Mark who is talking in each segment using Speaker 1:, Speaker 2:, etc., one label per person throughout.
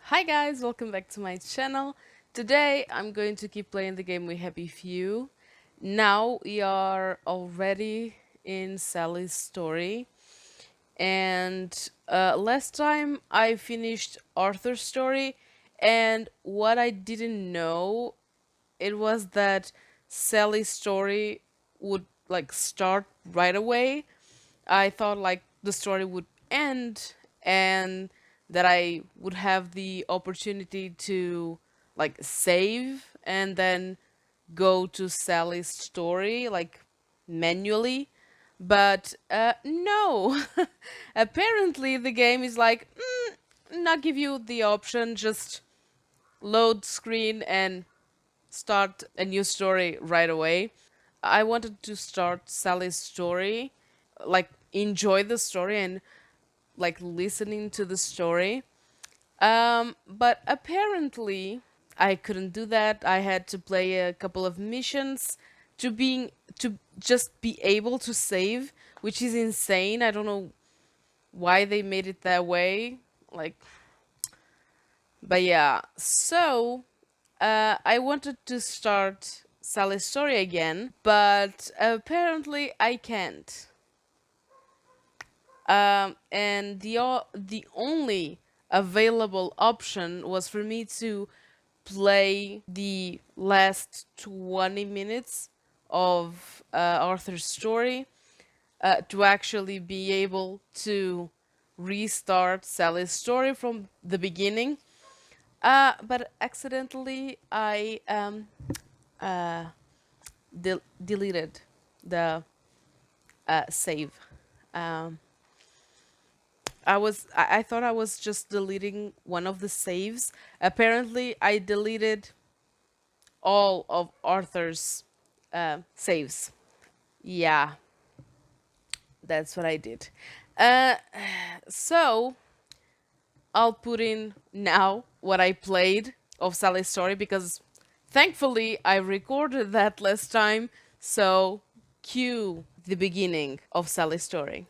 Speaker 1: Hi guys, welcome back to my channel. Today I'm going to keep playing the game We Happy Few. Now we are already in Sally's story. And last time I finished Arthur's story, and what I didn't know it was that Sally's story would start right away. I thought the story would end and that I would have the opportunity to save and then go to Sally's story manually. But no, apparently the game is not give you the option, just load screen and start a new story right away. I wanted to start Sally's story, enjoy the story and listening to the story. But apparently I couldn't do that. I had to play a couple of missions to just be able to save, which is insane. I don't know why they made it that way. Like, but yeah. So I wanted to start Sally's story again, but apparently I can't. And the only available option was for me to play the last 20 minutes of Arthur's story to actually be able to restart Sally's story from the beginning. But accidentally, I deleted the save. Um, I thought I was just deleting one of the saves. Apparently, I deleted all of Arthur's saves. Yeah, that's what I did. Uh, so I'll put in now what I played of Sally's story because thankfully I recorded that last time. So cue the beginning of Sally's story.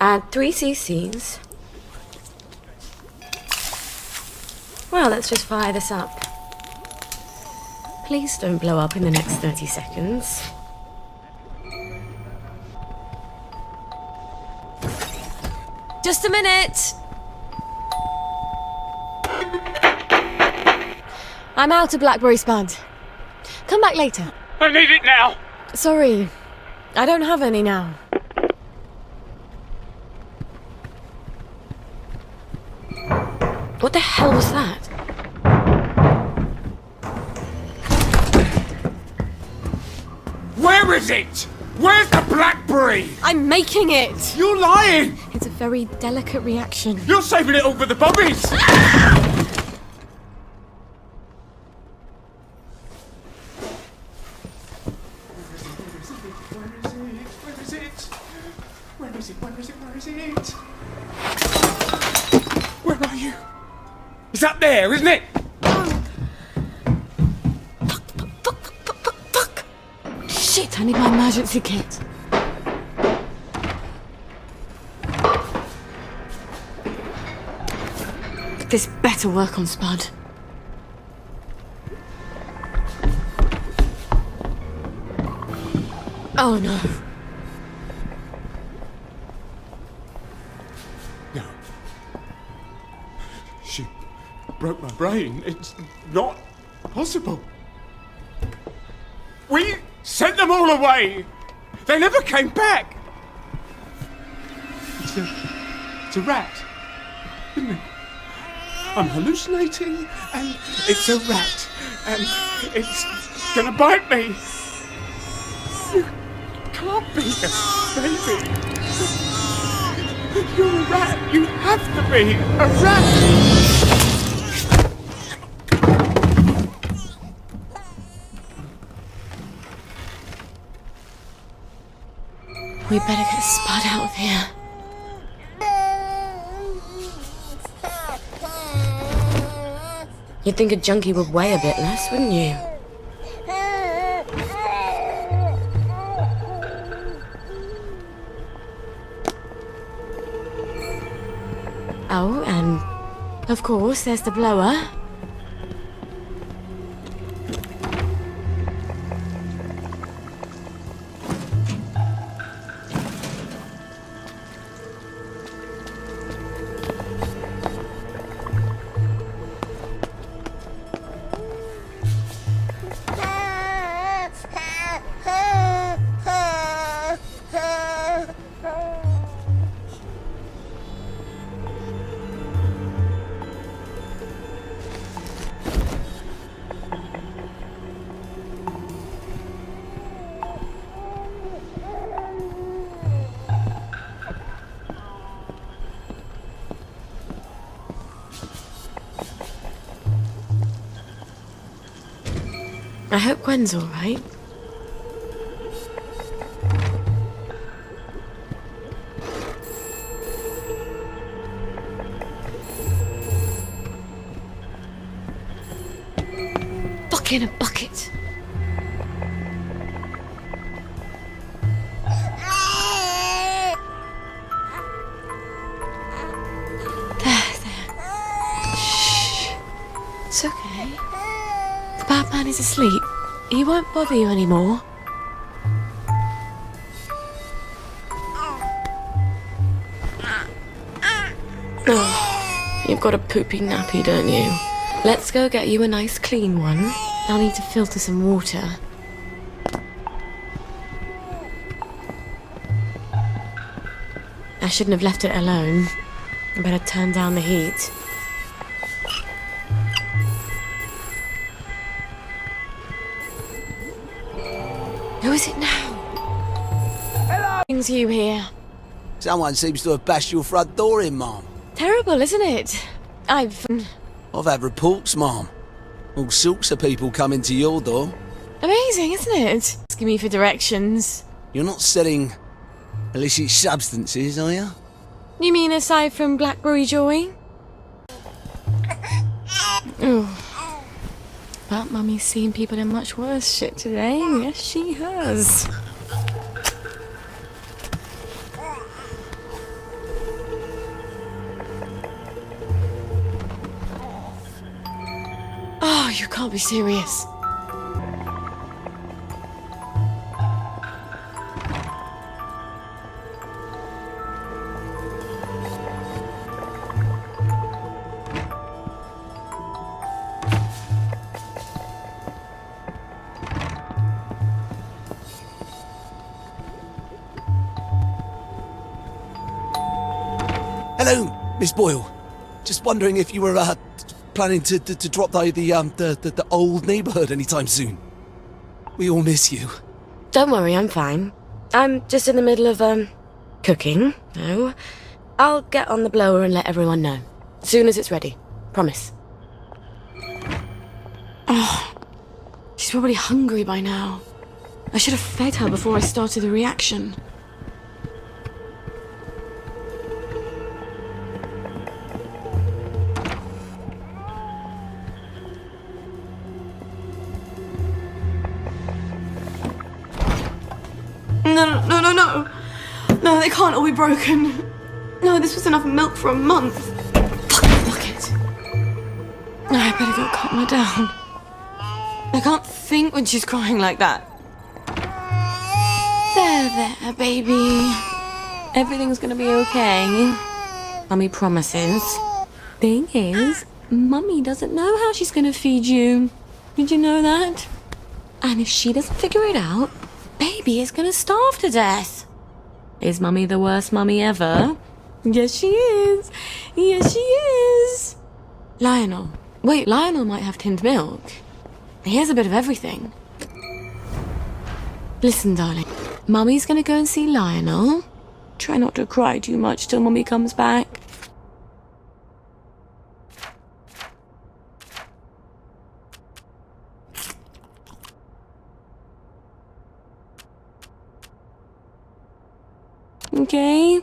Speaker 2: Add 3 cc's. Well, let's just fire this up. Please don't blow up in the next 30 seconds. Just a minute! I'm out of blackberry spud. Come back later.
Speaker 3: I need it now!
Speaker 2: Sorry, I don't have any now. What the hell was that?
Speaker 3: Where is it? Where's the blackberry?
Speaker 2: I'm making it!
Speaker 3: You're lying!
Speaker 2: It's a very delicate reaction.
Speaker 3: You're saving it all for the bobbies! Where are you? It's up there, isn't it?
Speaker 2: Fuck! Shit, I need my emergency kit. This better work on Spud. Oh no.
Speaker 3: No. She broke my brain. It's not possible. We sent them all away. They never came back. It's a rat, isn't it? I'm hallucinating, and it's a rat, and it's gonna bite me. You can't be a baby. You're a rat. You have to be a rat.
Speaker 2: We better get Spud out of here. You'd think a junkie would weigh a bit less, wouldn't you? Oh, and of course, there's the blower. I hope Gwen's all right. Buck in a bucket. There. Shh. It's okay. The bad man is asleep. He won't bother you anymore. Oh, you've got a poopy nappy, don't you? Let's go get you a nice clean one. I'll need to filter some water. I shouldn't have left it alone. I better turn down the heat. Who is it now? Hello! Brings you here.
Speaker 4: Someone seems to have bashed your front door in, Mom.
Speaker 2: Terrible, isn't it? I've
Speaker 4: had reports, Mom. All sorts of people coming to your door.
Speaker 2: Amazing, isn't it? Asking me for directions.
Speaker 4: You're not selling illicit substances, are you?
Speaker 2: You mean aside from Blackberry Joy? Oh. But Mummy's seen people in much worse shit today. Yes, she has. Oh, you can't be serious.
Speaker 4: Hello, Miss Boyle. Just wondering if you were planning to drop by the old neighbourhood anytime soon. We all miss you.
Speaker 2: Don't worry, I'm fine. I'm just in the middle of, cooking. No. I'll get on the blower and let everyone know. As soon as it's ready. Promise. Oh, she's probably hungry by now. I should have fed her before I started the reaction. No. No, they can't all be broken. No, this was enough milk for a month. Fucking bucket. No, I better go calm her down. I can't think when she's crying like that. There, baby. Everything's gonna be okay. Mummy promises. Thing is, Mummy doesn't know how she's gonna feed you. Did you know that? And if she doesn't figure it out, Baby is gonna starve to death. Is Mummy the worst mummy ever? Yes, she is. Yes, she is. Lionel. Wait, Lionel might have tinned milk. He has a bit of everything. Listen, darling. Mummy's gonna go and see Lionel. Try not to cry too much till Mummy comes back. Okay?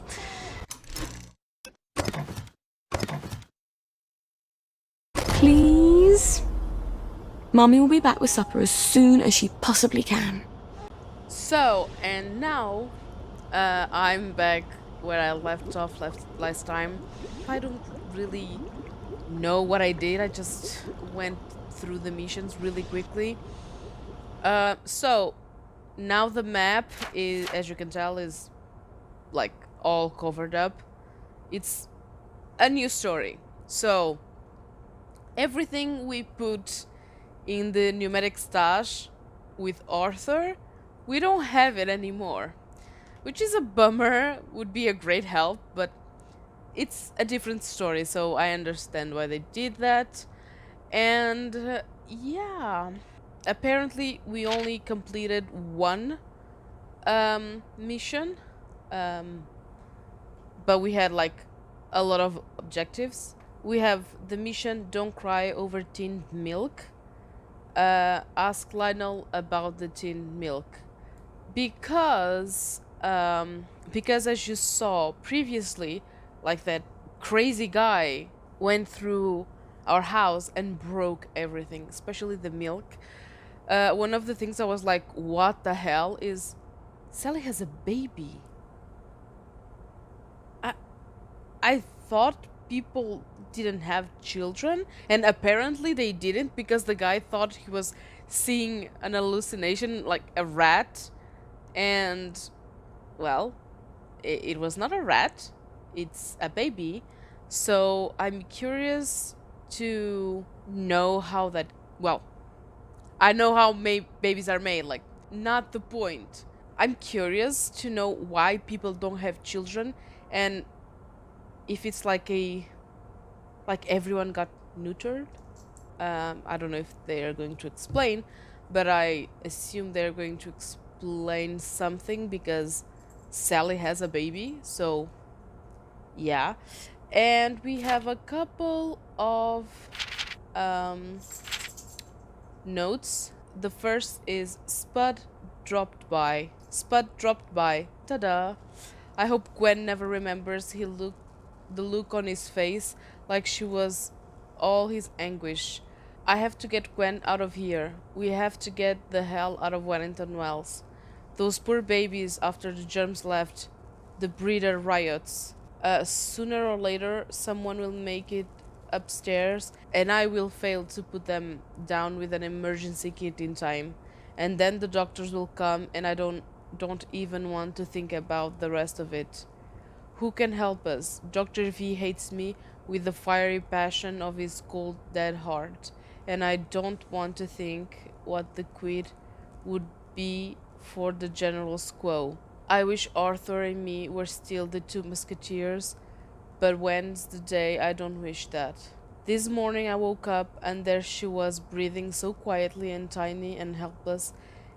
Speaker 2: Please? Mummy will be back with supper as soon as she possibly can.
Speaker 1: So, and now I'm back where I left off last time. I don't really know what I did. I just went through the missions really quickly. So now the map is, as you can tell, is like all covered up. It's a new story. So everything we put in the pneumatic stash with Arthur, we don't have it anymore, which is a bummer. Would be a great help, but it's a different story, so I understand why they did that. And yeah, apparently we only completed one mission, um, but we had like a lot of objectives. We have the mission Don't Cry Over Tinned Milk. Ask Lionel about the tinned milk. Because as you saw previously, like that crazy guy went through our house and broke everything, especially the milk. One of the things I was like, what the hell is Sally has a baby. I thought people didn't have children, and apparently they didn't, because the guy thought he was seeing an hallucination, like a rat, and well, it was not a rat, it's a baby. So I'm curious to know how that, well, I know how babies are made, like, not the point. I'm curious to know why people don't have children, and if it's like everyone got neutered. I don't know if they are going to explain, but I assume they're going to explain something because Sally has a baby, so yeah. And we have a couple of notes. The first is Spud dropped by. Ta-da. I hope Gwen never remembers the look on his face, like she was all his anguish. I have to get Gwen out of here. We have to get the hell out of Wellington Wells. Those poor babies after the germs left. The breeder riots. Sooner or later, someone will make it upstairs, and I will fail to put them down with an emergency kit in time. And then the doctors will come, and I don't even want to think about the rest of it. Who can help us? Dr. V hates me with the fiery passion of his cold, dead heart, and I don't want to think what the quid would be for the general quo. I wish Arthur and me were still the two musketeers, but when's the day I don't wish that. This morning I woke up and there she was, breathing so quietly and tiny and helpless,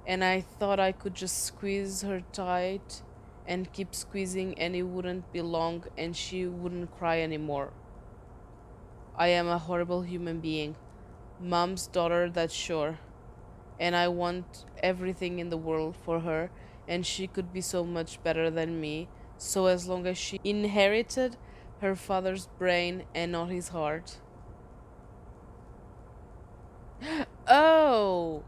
Speaker 1: and I thought I could just squeeze her tight and keep squeezing, and it wouldn't be long and she wouldn't cry anymore. I am a horrible human being. Mom's daughter, that's sure. And I want everything in the world for her, and she could be so much better than me, so as long as she inherited her father's brain and not his heart. Oh!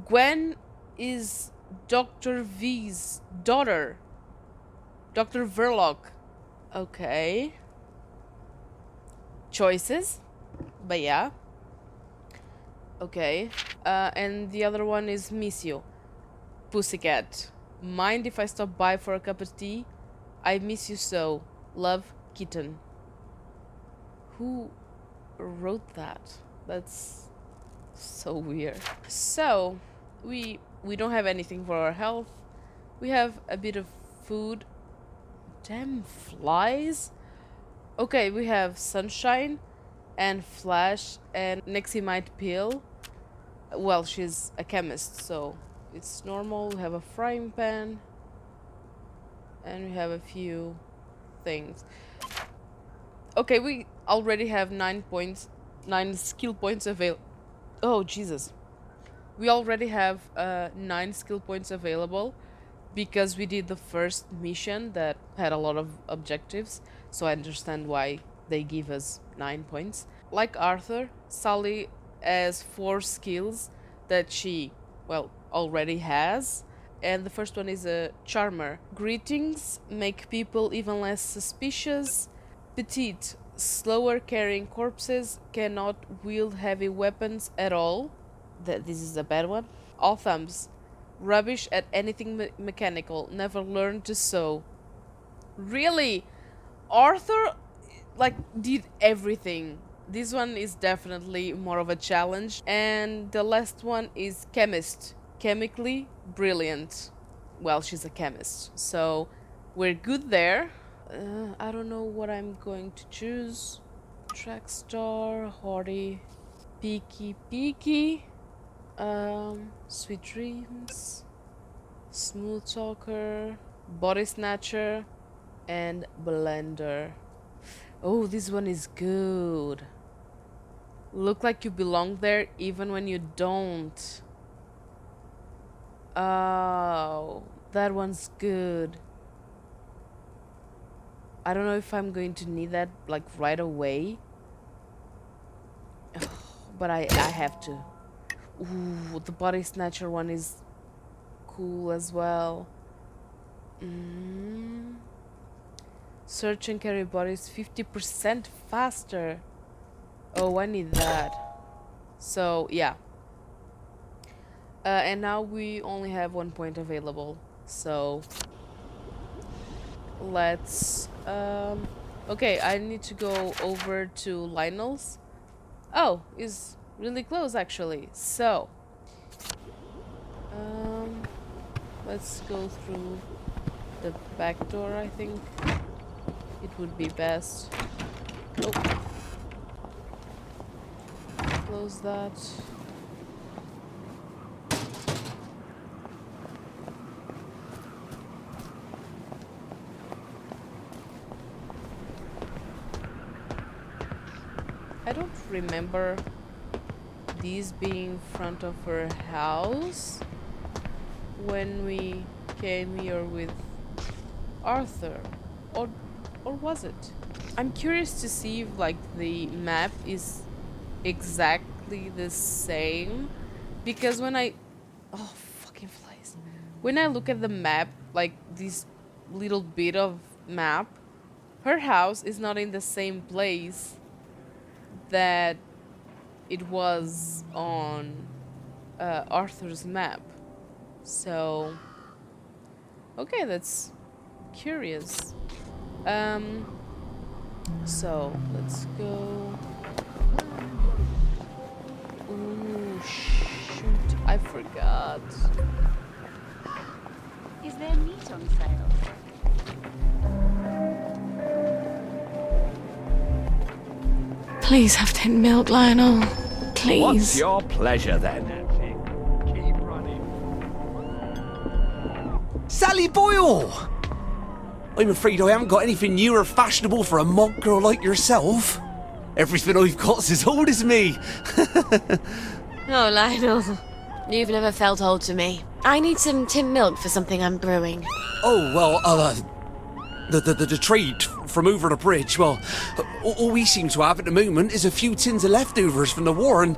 Speaker 1: Gwen is Dr. V's daughter. Dr. Verloc. Okay. Choices? But yeah. Okay. And the other one is Miss You. Pussycat. Mind if I stop by for a cup of tea? I miss you so. Love, Kitten. Who wrote that? That's so weird. So, we don't have anything for our health. We have a bit of food. Damn flies. Okay, we have Sunshine and Flash and Neximite Pill. Well, she's a chemist, so it's normal. We have a frying pan. And we have a few things. Okay, we already have 9 points, 9 skill points available. Oh, Jesus. We already have 9 skill points available because we did the first mission that had a lot of objectives. So I understand why they give us 9 points. Like Arthur, Sally has 4 skills that she, well, already has. And the first one is a charmer. Greetings make people even less suspicious. Petite, slower carrying corpses, cannot wield heavy weapons at all. This is a bad one. All thumbs, rubbish at anything mechanical, never learned to sew. Really? Arthur, like, did everything. This one is definitely more of a challenge. And the last one is chemist. Chemically brilliant. Well, she's a chemist, so we're good there. I don't know what I'm going to choose. Track star, Hardy, peaky, sweet dreams, smooth talker, body snatcher, and blender. Oh, this one is good. Look like you belong there even when you don't. Oh, that one's good. I don't know if I'm going to need that like right away. But I have to. Ooh, the body snatcher one is cool as well. Search and carry bodies 50% faster. Oh, I need that. So, yeah. And now we only have 1 point available. So, let's... okay, I need to go over to Lionel's. Oh, it's really close actually. So, let's go through the back door, I think. It would be best. Oh. Close that. I don't remember these being in front of her house when we came here with Arthur, or was it? I'm curious to see if like the map is exactly the same, because when I fucking flies, when I look at the map, like this little bit of map, her house is not in the same place that it was on Arthur's map. So, okay, that's curious. So let's go. Ooh, shoot! I forgot.
Speaker 5: Is there meat on sale?
Speaker 2: Please have tin milk, Lionel. Please.
Speaker 6: What's your pleasure then? Keep running.
Speaker 4: Sally Boyle! I'm afraid I haven't got anything new or fashionable for a monk girl like yourself. Everything I've got's as old as me.
Speaker 2: Oh, Lionel. You've never felt old to me. I need some tin milk for something I'm brewing.
Speaker 4: Oh, well, the trade from over the bridge, well, all we seem to have at the moment is a few tins of leftovers from the war, and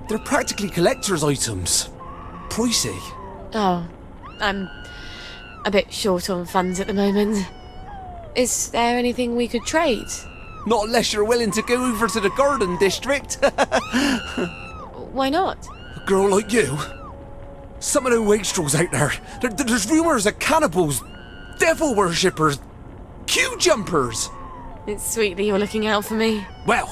Speaker 4: they're practically collector's items. Pricey.
Speaker 2: Oh, I'm a bit short on funds at the moment. Is there anything we could trade?
Speaker 4: Not unless you're willing to go over to the Garden District.
Speaker 2: Why not?
Speaker 4: A girl like you? Some of the wastrels out there, there's rumours of cannibals, devil worshippers, queue jumpers.
Speaker 2: It's sweet that you're looking out for me.
Speaker 4: Well,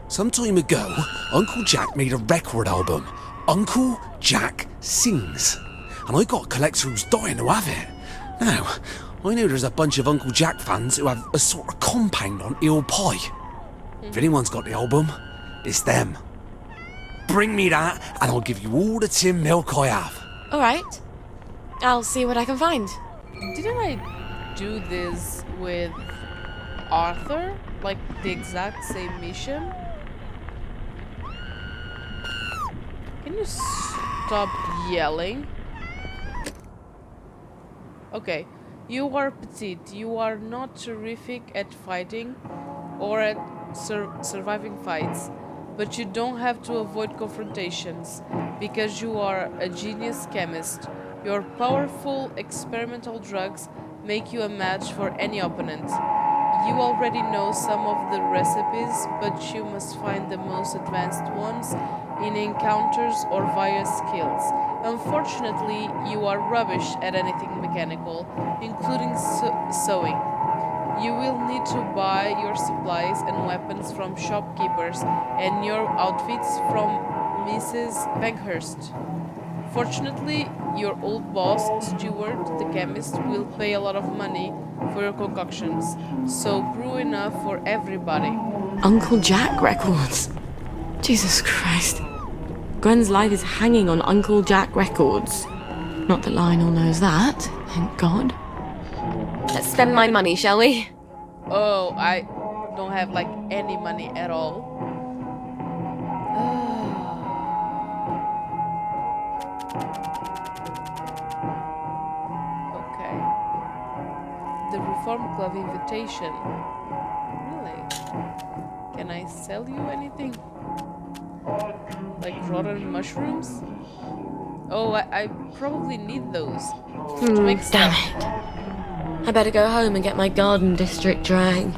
Speaker 4: some time ago, Uncle Jack made a record album, Uncle Jack Sings. And I got a collector who's dying to have it. Now, I know there's a bunch of Uncle Jack fans who have a sort of compound on Eel Pie. If anyone's got the album, it's them. Bring me that, and I'll give you all the tin milk I have.
Speaker 2: Alright. I'll see what I can find.
Speaker 1: Didn't I do this with Arthur? Like the exact same mission? Can you stop yelling? Okay, you are petite. You are not terrific at fighting or at surviving fights, but you don't have to avoid confrontations because you are a genius chemist. Your powerful experimental drugs make you a match for any opponent. You already know some of the recipes, but you must find the most advanced ones in encounters or via skills. Unfortunately, you are rubbish at anything mechanical, including sewing. You will need to buy your supplies and weapons from shopkeepers and your outfits from Mrs. Bankhurst. Fortunately, your old boss, Stewart, the chemist, will pay a lot of money for your concoctions, so brew enough for everybody.
Speaker 2: Uncle Jack records. Jesus Christ. Gwen's life is hanging on Uncle Jack records. Not that Lionel knows that, thank God. Let's spend my money, shall we?
Speaker 1: Oh, I don't have like any money at all. Okay. The Reform Club invitation. Really? Can I sell you anything? Like rotten mushrooms? Oh, I probably need those to make
Speaker 2: Damn
Speaker 1: stuff.
Speaker 2: it. I better go home and get my garden district drying.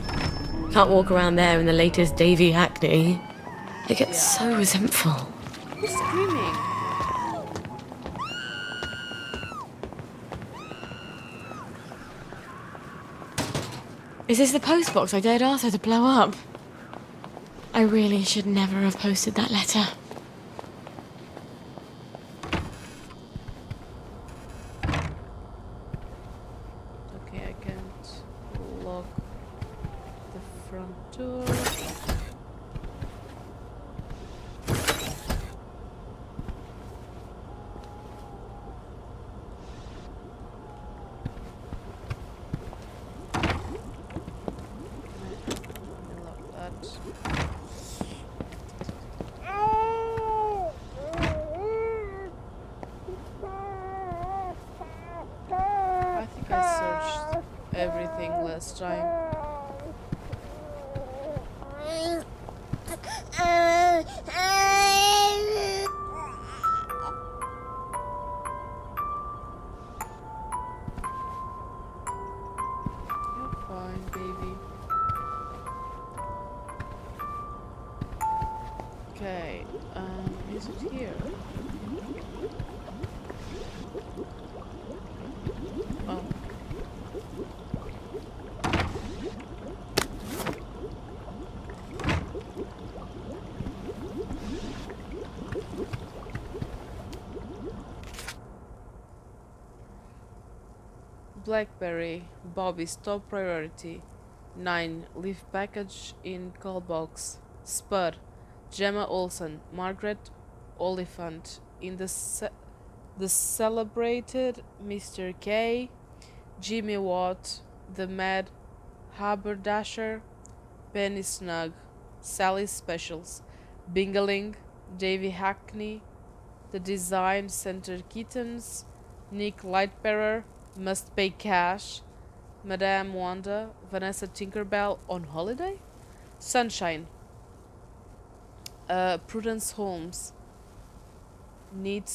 Speaker 2: Can't walk around there in the latest Davy Hackney. It gets so resentful.
Speaker 1: Who's screaming?
Speaker 2: Is this the post box I dared Arthur to blow up? I really should never have posted that letter.
Speaker 1: Okay, I can't lock the front door. I think I searched everything last time. You're fine, baby. Okay, is it here? Oh. Blackberry, Bobby's top priority. 9. Leave package in call box. Spud, Gemma Olsen, Margaret Oliphant. In the celebrated Mr. K, Jimmy Watt, the Mad Haberdasher, Penny Snug, Sally Specials, Bingaling, Davy Hackney, the Design Center Kittens, Nick Lightbearer, Must Pay Cash, Madame Wanda, Vanessa Tinkerbell on holiday, Sunshine, Prudence Holmes, need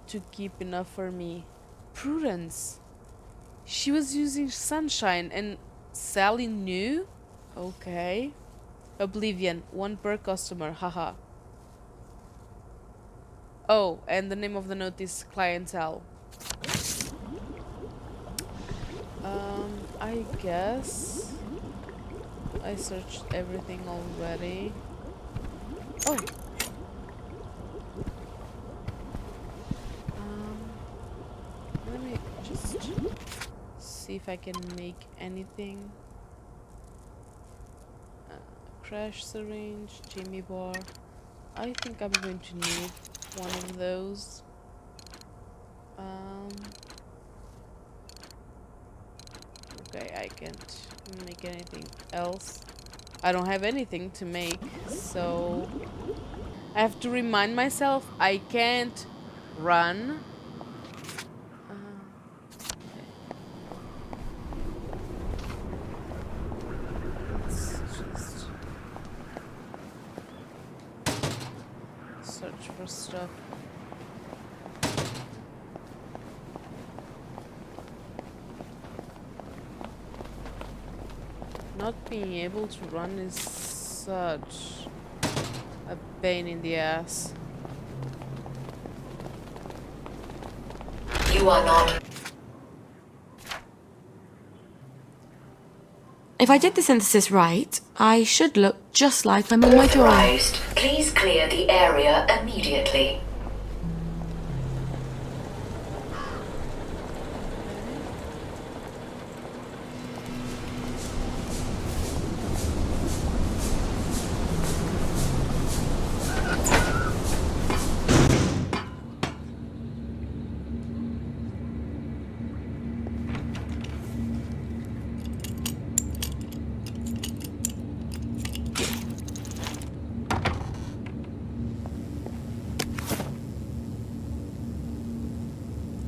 Speaker 1: to keep enough for me. Prudence, she was using Sunshine and Sally knew? Okay. Oblivion, 1 per customer, haha. Oh, and the name of the note is Clientele. I guess I searched everything already. Oh. Let me just see if I can make anything. Crash syringe, Jimmy bar. I think I'm going to need one of those. Um, okay, I can't make anything else. I don't have anything to make, so I have to remind myself I can't run. Okay. Let's just search for stuff. Not being able to run is such a pain in the ass.
Speaker 2: You are not. If I did the synthesis right, I should look just like I'm on my joy.
Speaker 7: Authorized. Please clear the area immediately.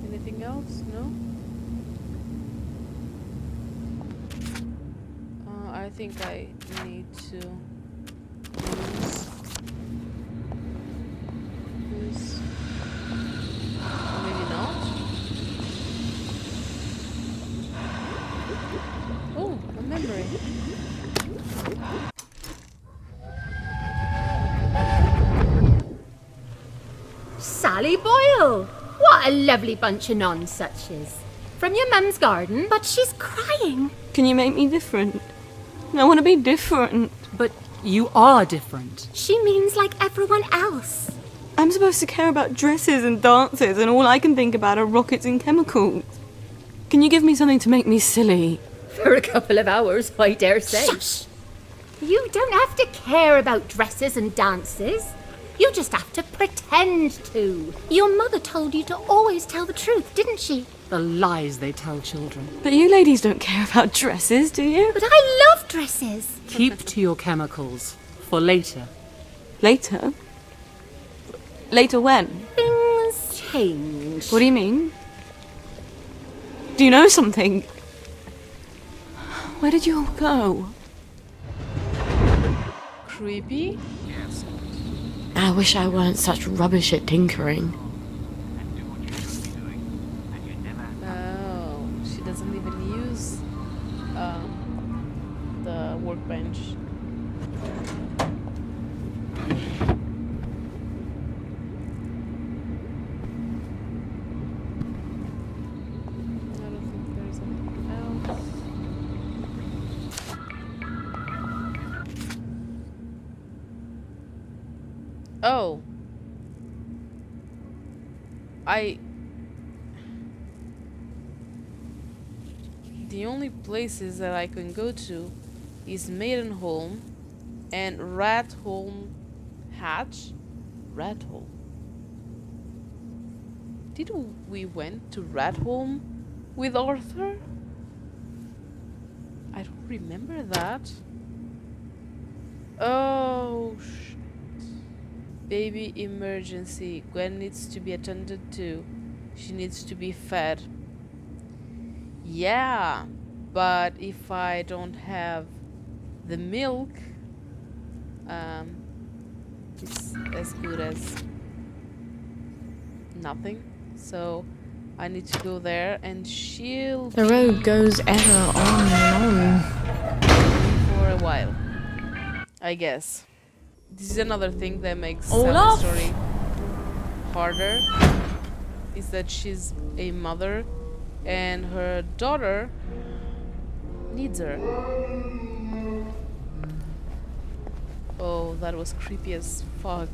Speaker 1: Anything else? No? I think I need to use this. Or maybe not? Oh, a memory.
Speaker 8: Sally Boyle! What a lovely bunch of nonsuches. From your mum's garden? But she's crying.
Speaker 2: Can you make me different? I want to be different.
Speaker 9: But you are different.
Speaker 8: She means like everyone else.
Speaker 2: I'm supposed to care about dresses and dances, and all I can think about are rockets and chemicals. Can you give me something to make me silly?
Speaker 8: For a couple of hours, I dare say. Shush! You don't have to care about dresses and dances. You just have to pretend to. Your mother told you to always tell the truth, didn't she?
Speaker 9: The lies they tell children.
Speaker 2: But you ladies don't care about dresses, do you?
Speaker 8: But I love dresses.
Speaker 9: Keep to your chemicals for later.
Speaker 2: Later? Later when?
Speaker 8: Things change.
Speaker 2: What do you mean? Do you know something? Where did you all go?
Speaker 1: Creepy?
Speaker 2: I wish I weren't such rubbish at tinkering.
Speaker 1: Oh, she doesn't even use the workbench. I don't think there's anything else. Oh. The only places that I can go to is Maidenholm and Ratholm Hatch. Ratholm. Did we went to Ratholm with Arthur? I don't remember that. Oh shit. Baby emergency. Gwen needs to be attended to. She needs to be fed. Yeah, but if I don't have the milk, it's as good as nothing. So I need to go there, and she'll
Speaker 2: The road goes ever on and
Speaker 1: for a while, I guess. This is another thing that makes
Speaker 2: Olaf?
Speaker 1: Sally's story harder, is that she's a mother and her daughter needs her. Oh, that was creepy as fuck.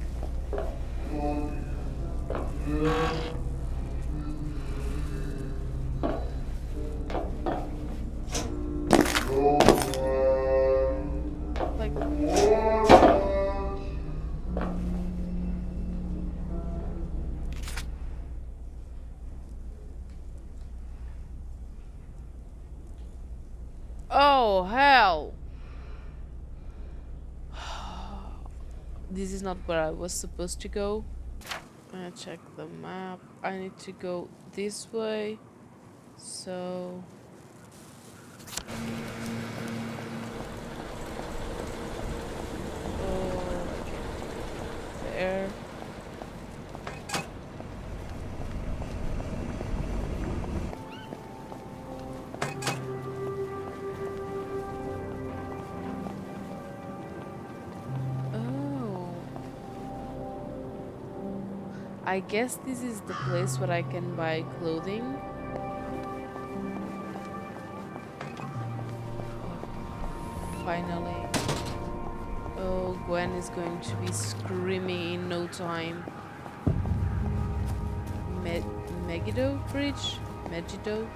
Speaker 1: Like, Oh, hell. This is not where I was supposed to go. I check the map. I need to go this way. So... Oh, there. I guess this is the place where I can buy clothing. Finally. Oh, Gwen is going to be screaming in no time. Megiddo Bridge? Megiddo?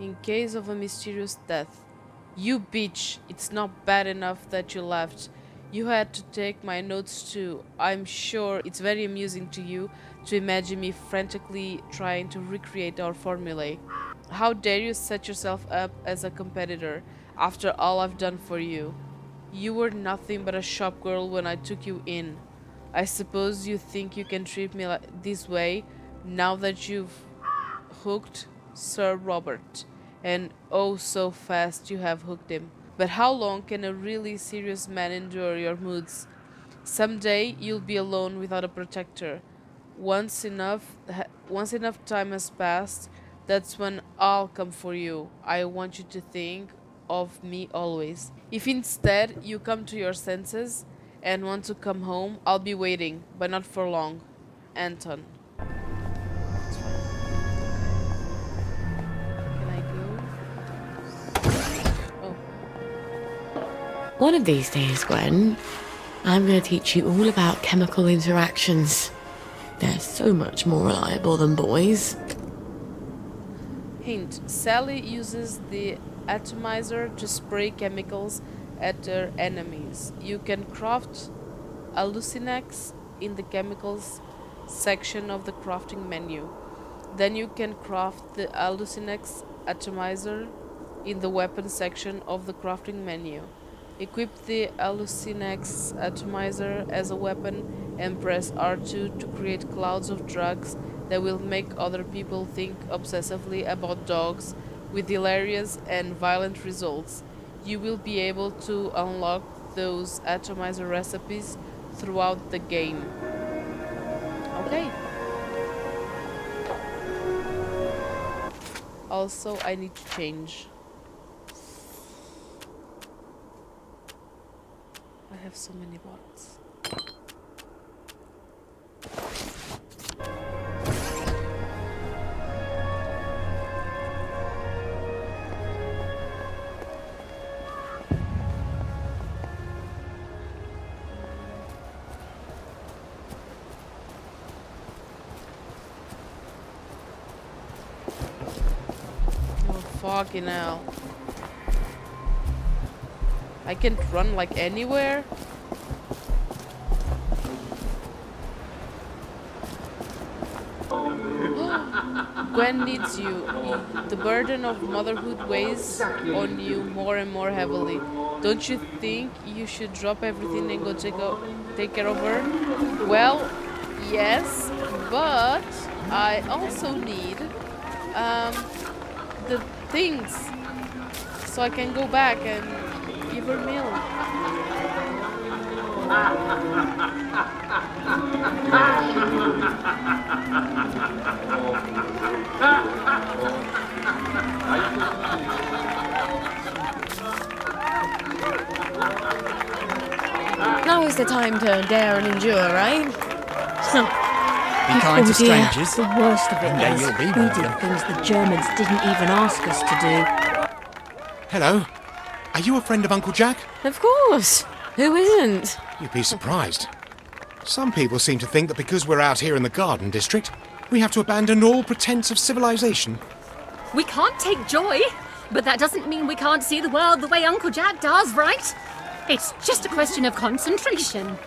Speaker 1: In case of a mysterious death. You bitch, it's not bad enough that you left. You had to take my notes too. I'm sure it's very amusing to you to imagine me frantically trying to recreate our formulae. How dare you set yourself up as a competitor after all I've done for you? You were nothing but a shop girl when I took you in. I suppose you think you can treat me this way now that you've hooked Sir Robert. And oh, so fast you have hooked him. But how long can a really serious man endure your moods? Someday you'll be alone without a protector. Once enough time has passed, that's when I'll come for you. I want you to think of me always. If instead you come to your senses and want to come home, I'll be waiting, but not for long. Anton.
Speaker 2: One of these days, Gwen, I'm going to teach you all about chemical interactions. They're so much more reliable than boys.
Speaker 1: Hint: Sally uses the atomizer to spray chemicals at her enemies. You can craft hallucinax in the chemicals section of the crafting menu. Then you can craft the hallucinax atomizer in the weapons section of the crafting menu. Equip the hallucinax atomizer as a weapon and press R2 to create clouds of drugs that will make other people think obsessively about dogs with hilarious and violent results. You will be able to unlock those atomizer recipes throughout the game. Okay. Also, I need to change. I have so many bottles. Oh, fucking hell. I can't run like anywhere. Gwen needs you. The burden of motherhood weighs on you more and more heavily. Don't you think you should drop everything and go take care of her? Well, yes, but I also need the things so I can go back and give her milk.
Speaker 2: Now is the time to dare and endure, right?
Speaker 10: Be kind to
Speaker 2: dear.
Speaker 10: strangers.
Speaker 2: The worst of it
Speaker 10: One day
Speaker 2: is
Speaker 10: you'll be
Speaker 2: we
Speaker 10: one of
Speaker 2: did
Speaker 10: them.
Speaker 2: things the Germans didn't even ask us to do.
Speaker 10: Hello. Are you a friend of Uncle Jack?
Speaker 2: Of course. Who isn't?
Speaker 10: You'd be surprised. Some people seem to think that because we're out here in the Garden District, we have to abandon all pretense of civilization.
Speaker 8: We can't take joy, but that doesn't mean we can't see the world the way Uncle Jack does, right? It's just a question of concentration.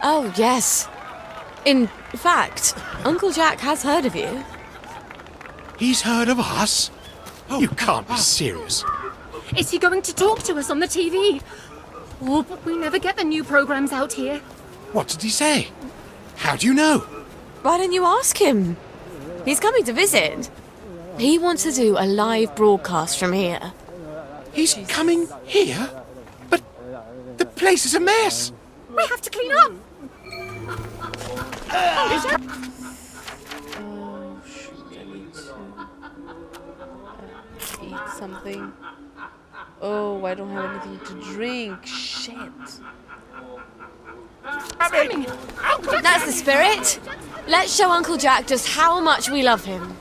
Speaker 2: Oh, yes. In fact, Uncle Jack has heard of you.
Speaker 10: He's heard of us? You can't be serious.
Speaker 8: Is he going to talk to us on the TV? Oh, but we never get the new programs out here.
Speaker 10: What did he say? How do you know?
Speaker 2: Why don't you ask him? He's coming to visit. He wants to do a live broadcast from here.
Speaker 10: He's coming here? But the place is a mess.
Speaker 8: We have to clean up.
Speaker 1: Oh shoot, I need to eat something. Oh, I don't have anything to drink. Shit.
Speaker 2: That's the spirit. Let's show Uncle Jack just how much we love him.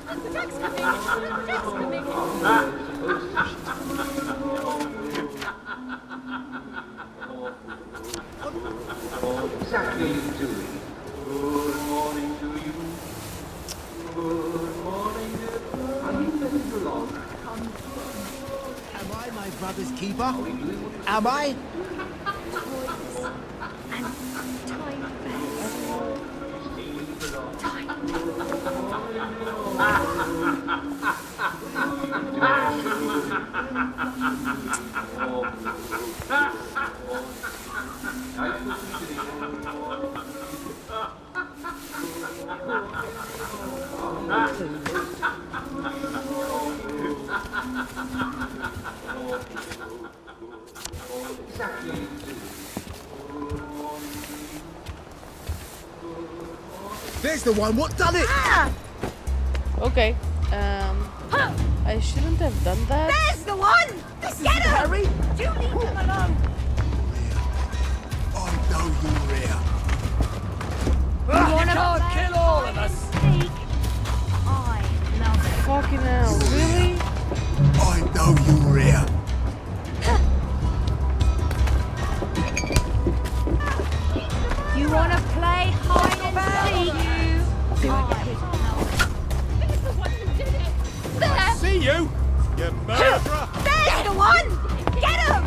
Speaker 6: Exactly doing. Good morning to you. Good morning. Are you getting along?
Speaker 11: Am I my brother's keeper? Am I? There's the one. What done it?
Speaker 1: Okay. I shouldn't have done that.
Speaker 11: There's the one. Get him, Harry.
Speaker 8: You leave him alone.
Speaker 11: I know you're here.
Speaker 8: You can't
Speaker 6: kill all of us.
Speaker 8: I love it.
Speaker 1: Fucking hell, really?
Speaker 11: I know you're here.
Speaker 8: You want to play hide and seek? There!
Speaker 10: See you, you murderer!
Speaker 8: There's the one! Get him!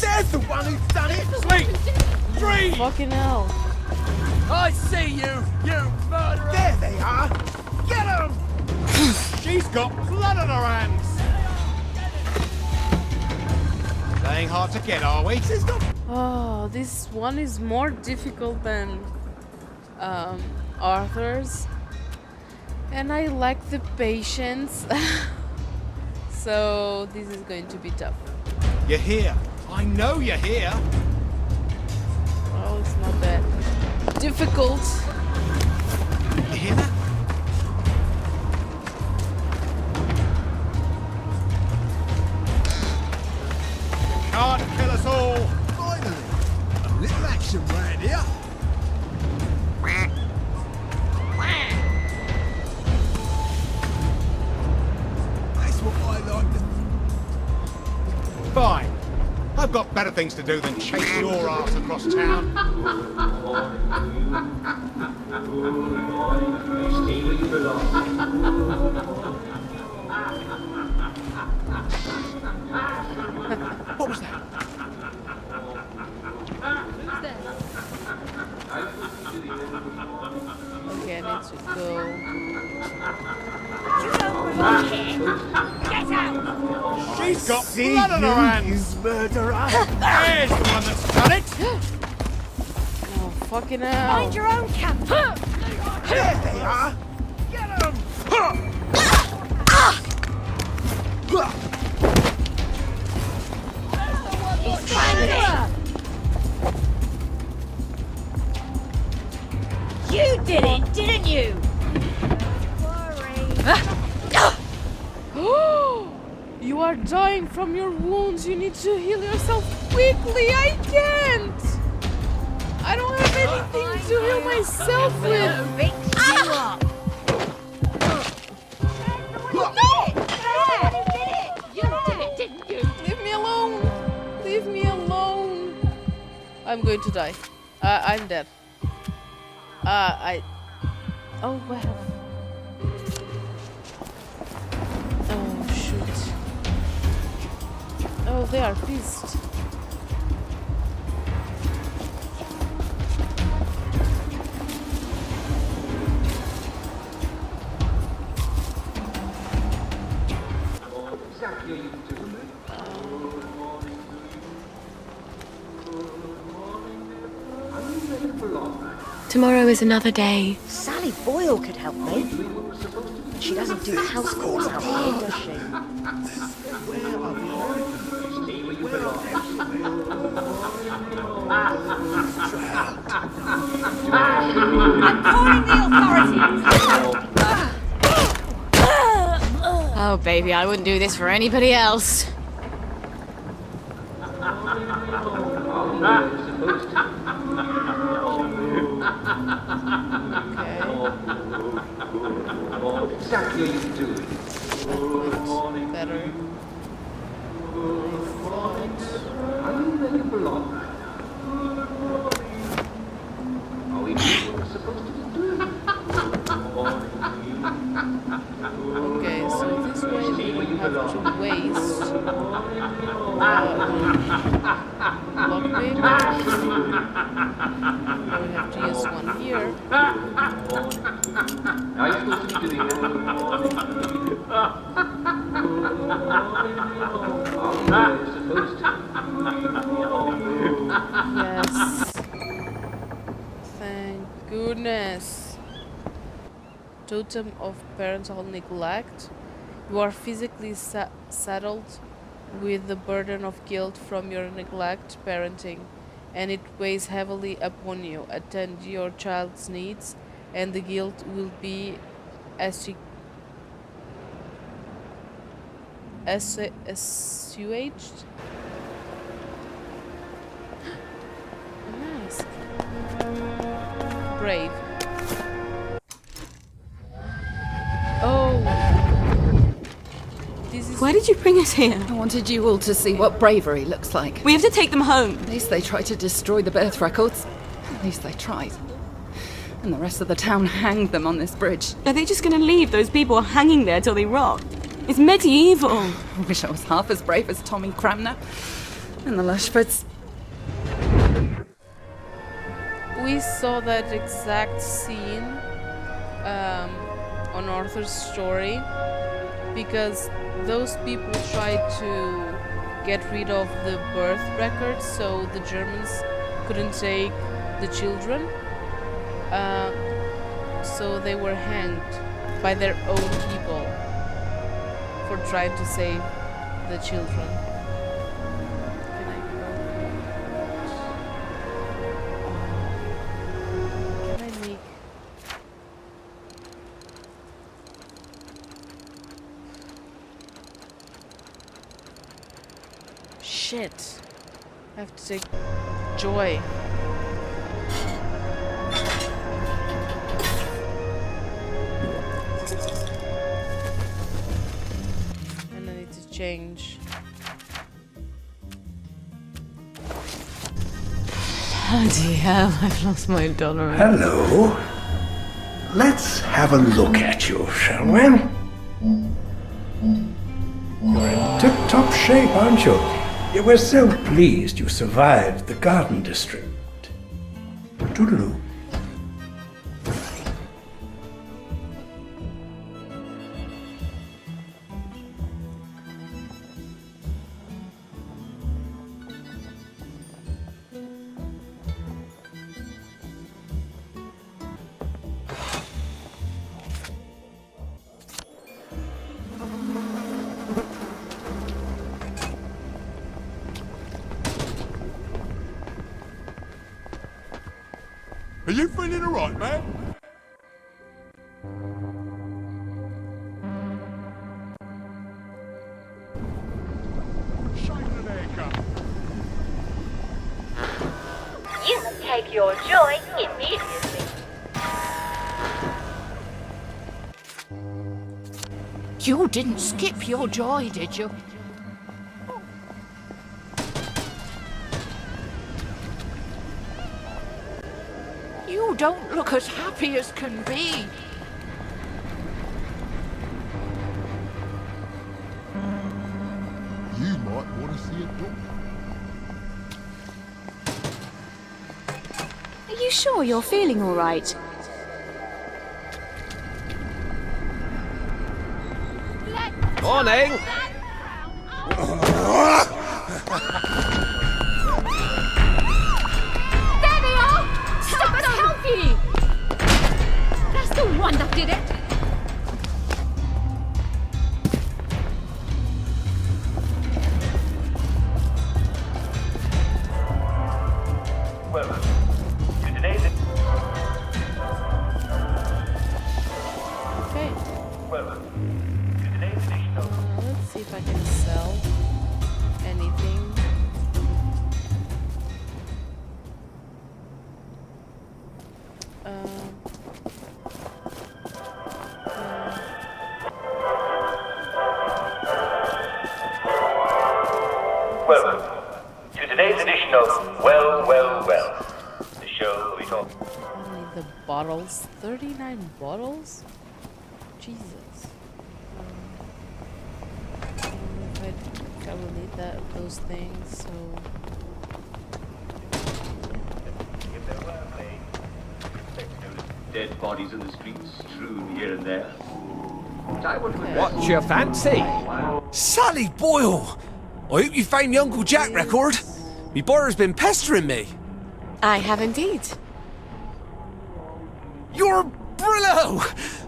Speaker 11: There's the one who's done it.
Speaker 6: Sleep! Free!
Speaker 1: Fucking hell.
Speaker 6: I see you, you murderer!
Speaker 11: There they are. Get him!
Speaker 10: She's got blood on her hands! Playing hard to get, are we?
Speaker 1: Oh, this one is more difficult than Arthur's. And I lack the patience. So this is going to be tough.
Speaker 10: You're here. I know you're here.
Speaker 1: Oh, it's not that difficult.
Speaker 10: You hear that? Can't kill us all.
Speaker 11: Finally, a little action round here. That's what I like to...
Speaker 10: Fine. I've got better things to do than chase your ass across town. What was that?
Speaker 1: Okay, I need to go.
Speaker 8: Get out!
Speaker 10: She's got blood on her hands.
Speaker 11: You murderer.
Speaker 10: There's the one that's done it.
Speaker 1: Oh, fucking hell.
Speaker 8: Find your own camp!
Speaker 11: There they are. Get him!
Speaker 8: You did it, didn't you?
Speaker 1: You are dying from your wounds. You need to heal yourself quickly. I can't. I don't have anything to heal myself with.
Speaker 8: You did it, didn't you?
Speaker 1: Leave me alone. Leave me alone. I'm going to die. I'm dead. Oh, wow. Oh, shoot. Oh, they are pissed.
Speaker 2: Tomorrow is another day.
Speaker 12: Sally Boyle could help me. She doesn't do house calls out here, does she?
Speaker 8: I'm calling the authorities!
Speaker 2: Oh, baby, I wouldn't do this for anybody else.
Speaker 6: What exactly are you doing?
Speaker 1: Better.
Speaker 6: Are you where you belong right now? Are we doing what we're supposed to be doing?
Speaker 1: Okay, so this way we have to waste lockpick. We have to use one here.
Speaker 6: Are you supposed to be doing that? Are you supposed to?
Speaker 1: Yes. Thank goodness. Totem of parental neglect. You are physically saddled with the burden of guilt from your neglect parenting, and it weighs heavily upon you. Attend your child's needs, and the guilt will be assuaged. A mask. Brave. Oh. This is
Speaker 2: Why did you bring us here?
Speaker 13: I wanted you all to see what bravery looks like.
Speaker 2: We have to take them home.
Speaker 13: At least they tried to destroy the birth records. At least they tried. And the rest of the town hanged them on this bridge.
Speaker 2: Are they just gonna leave those people hanging there till they rot? It's medieval.
Speaker 13: I wish I was half as brave as Tommy Cramner and the Lushfords.
Speaker 1: we saw that exact scene on Arthur's story, because those people tried to get rid of the birth records so the Germans couldn't take the children, so they were hanged by their own people for trying to save the children. Can I go? Can I make... Shit. I have to take joy. And I need to change.
Speaker 2: Bloody hell, I've lost my dollar.
Speaker 11: Hello. Let's have a look at you, shall we? You're in tip-top shape, aren't you? You were so pleased you survived the Garden District. Toodaloo.
Speaker 14: Are you feeling alright, man?
Speaker 15: You take your joy immediately.
Speaker 16: You didn't skip your joy, did you? You don't look as happy as can be.
Speaker 14: You might want to see a doctor.
Speaker 17: Are you sure you're feeling all right?
Speaker 18: Morning!
Speaker 8: There they are! Stop and help you! That's the one that did it!
Speaker 6: Welcome to today's...
Speaker 1: Okay.
Speaker 6: Welcome to today's edition of...
Speaker 1: Let's see if I can sell anything.
Speaker 6: Welcome to today's edition of Well, the show where we talk...
Speaker 1: Only the bottles. 39 bottles? Jesus. I don't know if I will need those things, so...
Speaker 6: Dead bodies in the streets, strewn here and there.
Speaker 18: What's your fancy?
Speaker 4: Sally Boyle! I hope you found the Uncle Jack record. Me brother's been pestering me.
Speaker 2: I have indeed.
Speaker 4: You're Brillo!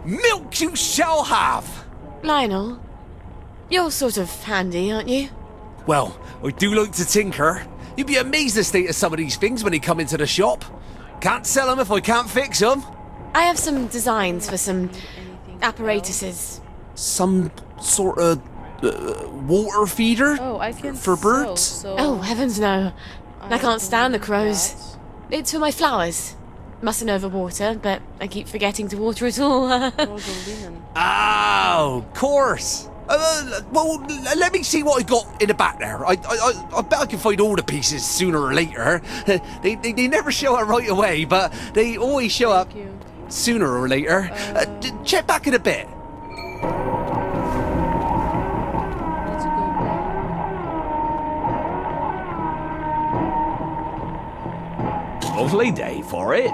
Speaker 4: Milk you shall have!
Speaker 2: Lionel, you're sort of handy, aren't you?
Speaker 4: Well, I do like to tinker. You'd be amazed at the state of some of these things when they come into the shop. Can't sell them if I can't fix them.
Speaker 2: I have some designs for some apparatuses.
Speaker 4: Some sort of water feeder?
Speaker 1: Oh, I can
Speaker 4: for birds?
Speaker 2: Oh, heavens no. I can't stand the crows. It's for my flowers. Mustn't overwater, but I keep forgetting to water it all.
Speaker 4: Oh, of course. Well, let me see what I got in the back there. I bet I can find all the pieces sooner or later. They never show up right away, but they always show up sooner or later. Check back in a bit.
Speaker 18: Lovely day for it.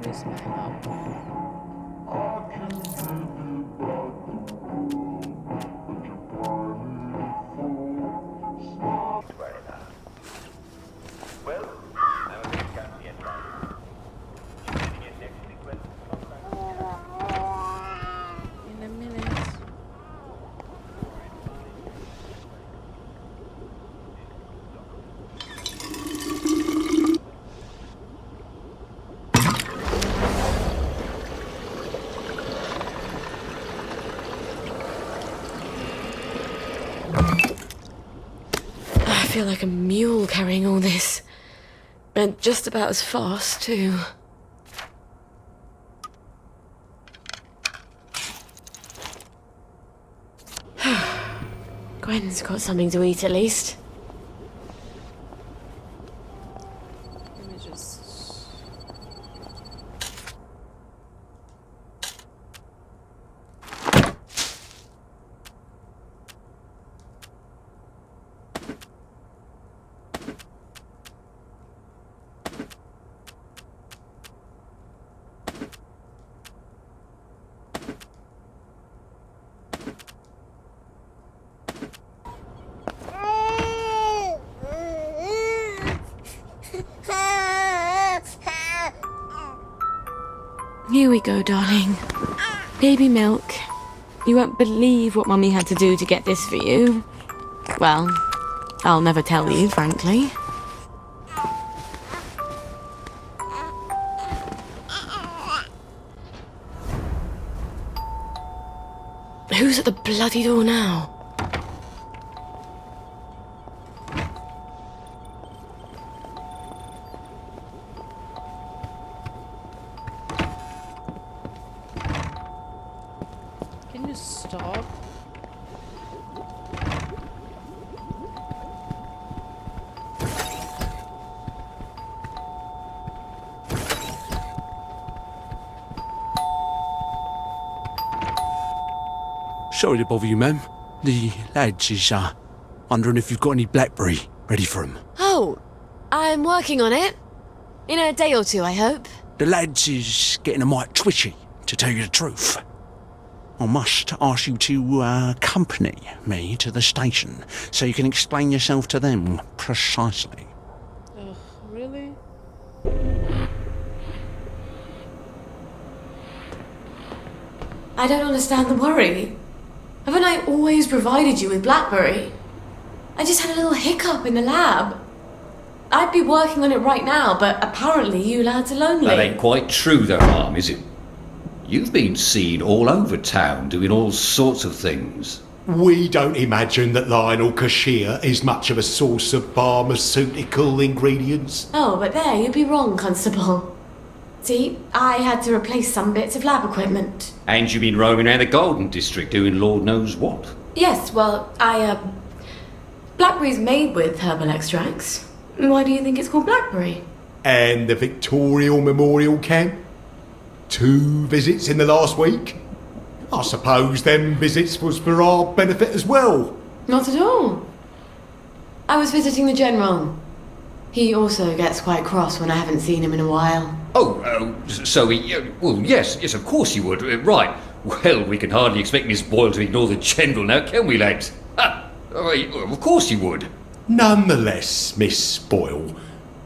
Speaker 1: Where's my help? In a minute.
Speaker 2: I feel like a mule carrying all this. And just about as fast, too. Gwen's got something to eat at least.
Speaker 1: Let me just...
Speaker 2: Here we go, darling. Baby milk. You won't believe what Mummy had to do to get this for you. Well, I'll never tell you, frankly. Who's at the bloody door now?
Speaker 1: Can you stop?
Speaker 4: Sorry to bother you, ma'am. The lads is, wondering if you've got any blackberry ready for 'em.
Speaker 2: Oh, I'm working on it. In a day or two, I hope.
Speaker 4: The lads is getting a mite twitchy, to tell you the truth. I must ask you to accompany me to the station so you can explain yourself to them precisely.
Speaker 1: Ugh, really?
Speaker 2: I don't understand the worry. Haven't I always provided you with blackberry? I just had a little hiccup in the lab. I'd be working on it right now, but apparently you lads are lonely.
Speaker 6: That ain't quite true though, Mum, is it? You've been seen all over town doing all sorts of things.
Speaker 10: We don't imagine that Lionel Cashier is much of a source of pharmaceutical ingredients.
Speaker 2: Oh, but there, you'd be wrong, Constable. See, I had to replace some bits of lab equipment.
Speaker 6: And you've been roaming around the Golden District doing Lord knows what.
Speaker 2: Yes, well, blackberry's made with herbal extracts. Why do you think it's called blackberry?
Speaker 10: And the Victorial Memorial Camp? 2 visits in the last week? I suppose them visits was for our benefit as well.
Speaker 2: Not at all. I was visiting the General. He also gets quite cross when I haven't seen him in a while.
Speaker 6: So he... well, yes, of course you would. Right. Well, we can hardly expect Miss Boyle to ignore the General now, can we, lads? Of course you would.
Speaker 10: Nonetheless, Miss Boyle,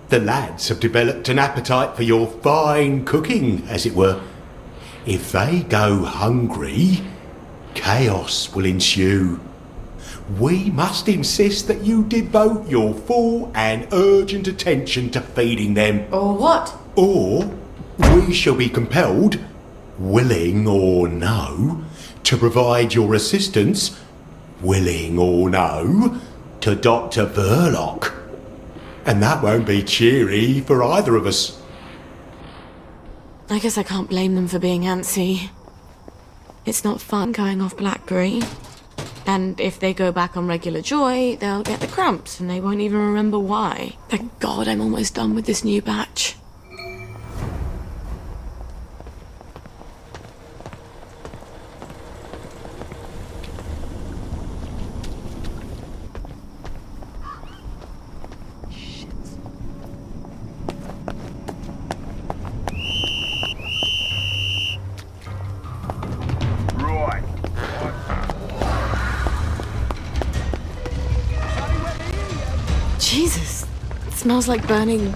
Speaker 10: the lads have developed an appetite for your fine cooking, as it were. If they go hungry, chaos will ensue. We must insist that you devote your full and urgent attention to feeding them.
Speaker 2: Or what?
Speaker 10: Or we shall be compelled, willing or no, to provide your assistance, willing or no, to Dr. Verloc. And that won't be cheery for either of us.
Speaker 2: I guess I can't blame them for being antsy. It's not fun going off blackberry. And if they go back on regular joy, they'll get the cramps and they won't even remember why. Thank God I'm almost done with this new batch. Jesus, it smells like burning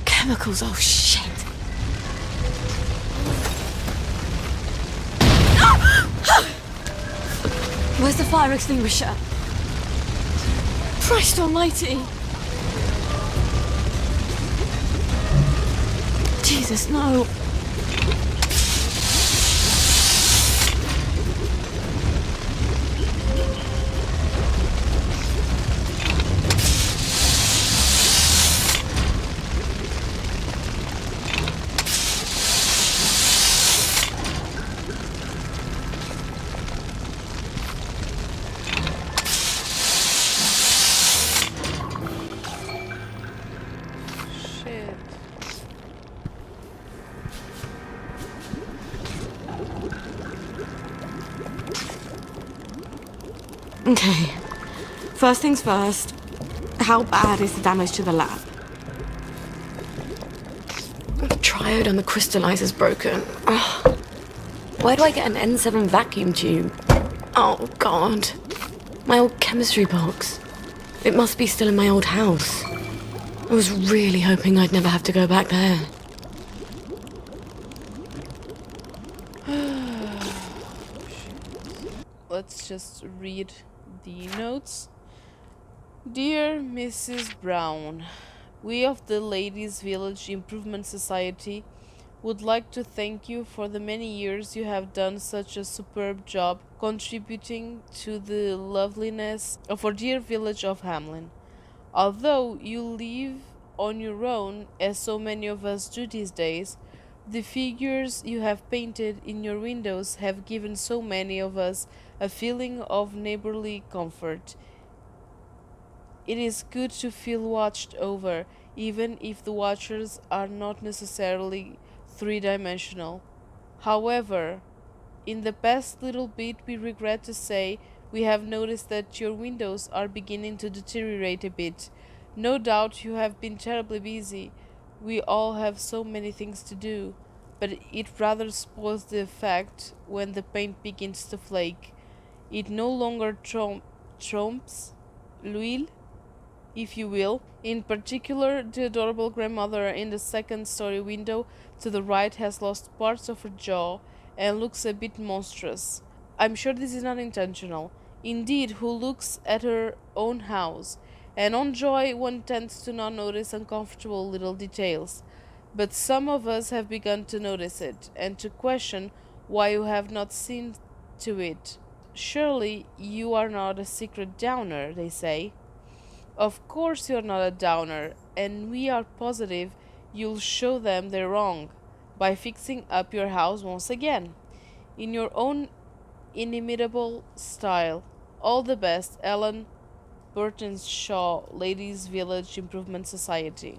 Speaker 2: chemicals. Oh shit. Where's the fire extinguisher? Christ almighty. Jesus, no. Okay, first things first, how bad is the damage to the lab? The triode on the crystallizer's broken. Ugh. Where do I get an N7 vacuum tube? Oh God, my old chemistry box. It must be still in my old house. I was really hoping I'd never have to go back there.
Speaker 1: Let's just read the notes. Dear Mrs. Brown, we of the Ladies Village Improvement Society would like to thank you for the many years you have done such a superb job contributing to the loveliness of our dear village of Hamlin. Although you live on your own, as so many of us do these days, the figures you have painted in your windows have given so many of us a feeling of neighborly comfort. It is good to feel watched over, even if the watchers are not necessarily three-dimensional. However, In the past little bit, we regret to say we have noticed that your windows are beginning to deteriorate a bit. No doubt you have been terribly busy. We all have so many things to do, but it rather spoils the effect when the paint begins to flake. It no longer trumps l'huile, if you will. In particular, the adorable grandmother in the second-story window to the right has lost parts of her jaw and looks a bit monstrous. I'm sure this is not intentional. Indeed, who looks at her own house? And on Joy, one tends to not notice uncomfortable little details. But some of us have begun to notice it, and to question why you have not seen to it. Surely you are not a secret downer, they say. Of course you're not a downer, and we are positive you'll show them they're wrong by fixing up your house once again, in your own inimitable style. All the best, Ellen Burtonshaw, Ladies Village Improvement Society.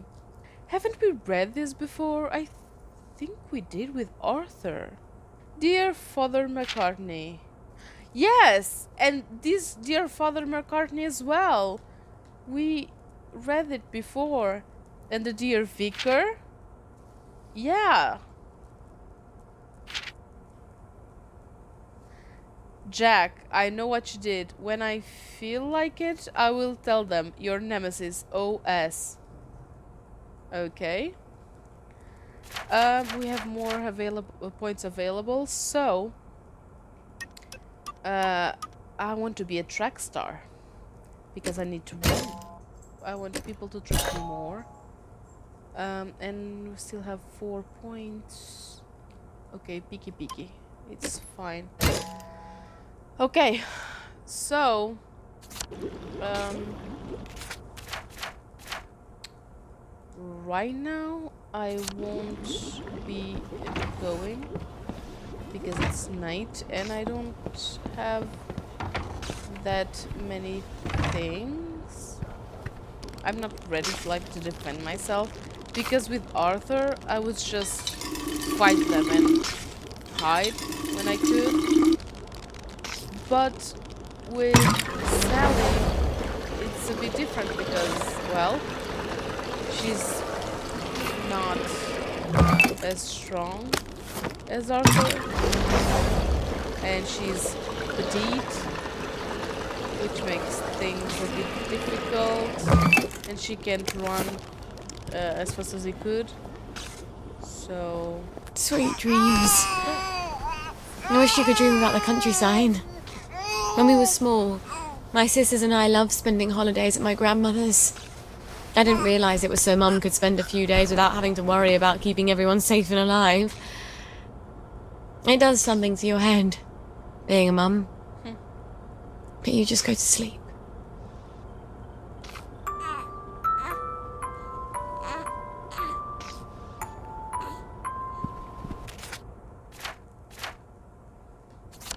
Speaker 1: Haven't we read this before? I think we did with Arthur. Dear Father McCartney. Yes, and this Dear Father McCartney as well. We read it before. And the Dear Vicar? Yeah. Jack, I know what you did. When I feel like it, I will tell them. Your nemesis, OS. Okay. We have more available points available, so I want to be a track star because I need to run. I want people to trust me more. And we still have 4 points. Okay, peeky. It's fine. Okay, so right now I won't be going because it's night and I don't have that many things. I'm not ready to defend myself because with Arthur I would just fight them and hide when I could. But with Sally, it's a bit different because, well, she's not as strong as Arthur, and she's petite, which makes things a bit difficult, and she can't run as fast as he could, so...
Speaker 2: Sweet dreams. I wish you could dream about the countryside. When we were small, my sisters and I loved spending holidays at my grandmother's. I didn't realise it was so Mum could spend a few days without having to worry about keeping everyone safe and alive. It does something to your head, being a mum. But you just go to sleep.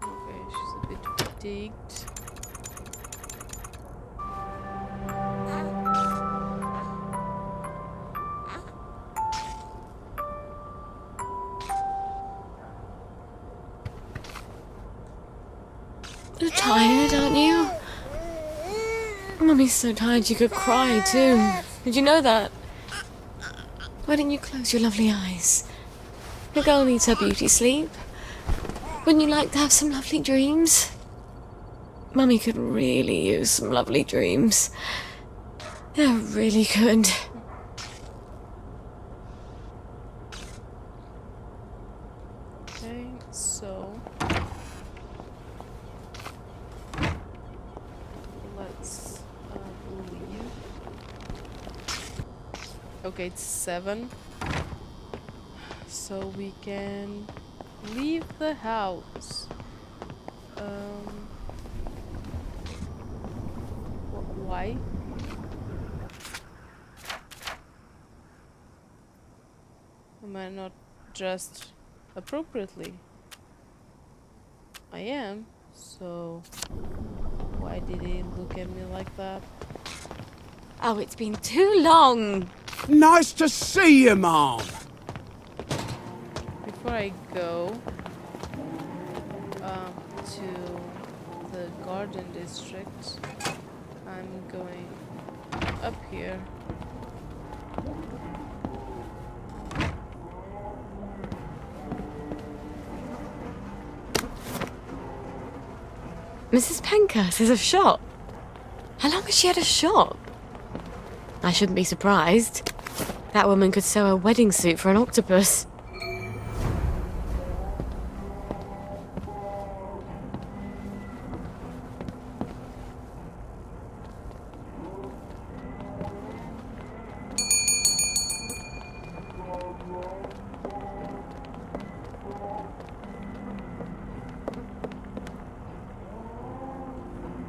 Speaker 1: Okay, she's a bit fatigued.
Speaker 2: You're tired, aren't you? Mummy's so tired you could cry too. Did you know that? Why didn't you close your lovely eyes? Your girl needs her beauty sleep. Wouldn't you like to have some lovely dreams? Mummy could really use some lovely dreams. Yeah, really could.
Speaker 1: Okay, so... let's leave. Okay, it's 7. So we can leave the house. Why? Am I not dressed appropriately? I am, so why did he look at me like that?
Speaker 2: Oh, it's been too long.
Speaker 4: Nice to see you, Mom.
Speaker 1: Before I go, to the garden district, I'm going up here.
Speaker 2: Mrs. Pankhurst has a shop. How long has she had a shop? I shouldn't be surprised. That woman could sew a wedding suit for an octopus.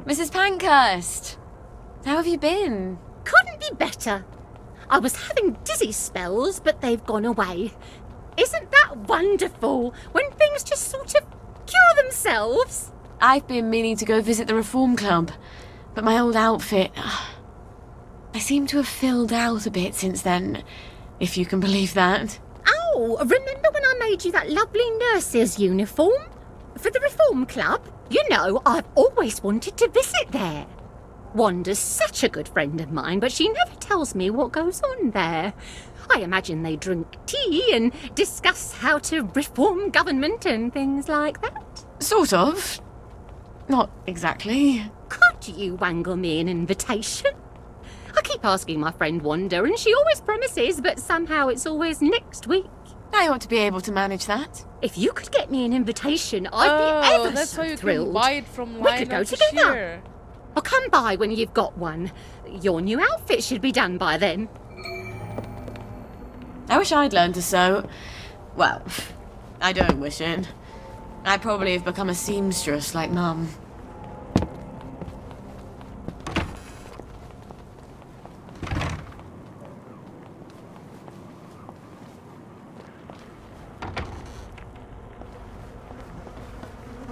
Speaker 2: Mrs. Pankhurst, how have you been?
Speaker 8: Couldn't be better. I was having dizzy spells, but they've gone away. Isn't that wonderful when things just sort of cure themselves?
Speaker 2: I've been meaning to go visit the Reform Club, but my old outfit... I seem to have filled out a bit since then, if you can believe that.
Speaker 8: Oh, remember when I made you that lovely nurse's uniform? For the Reform Club? You know, I've always wanted to visit there. Wanda's such a good friend of mine, but she never tells me what goes on there. I imagine they drink tea and discuss how to reform government and things like that.
Speaker 2: Sort of. Not exactly.
Speaker 8: Could you wangle me an invitation? I keep asking my friend Wanda, and she always promises, but somehow it's always next week.
Speaker 2: I ought to be able to manage that.
Speaker 8: If you could get me an invitation, I'd be ever
Speaker 1: that's
Speaker 8: so
Speaker 1: how you
Speaker 8: thrilled.
Speaker 1: can buy it from
Speaker 8: We could go
Speaker 1: Lionel
Speaker 8: together.
Speaker 1: Shear.
Speaker 8: I'll come by when you've got one. Your new outfit should be done by then.
Speaker 2: I wish I'd learned to sew. Well, I don't wish it. I'd probably have become a seamstress like Mum.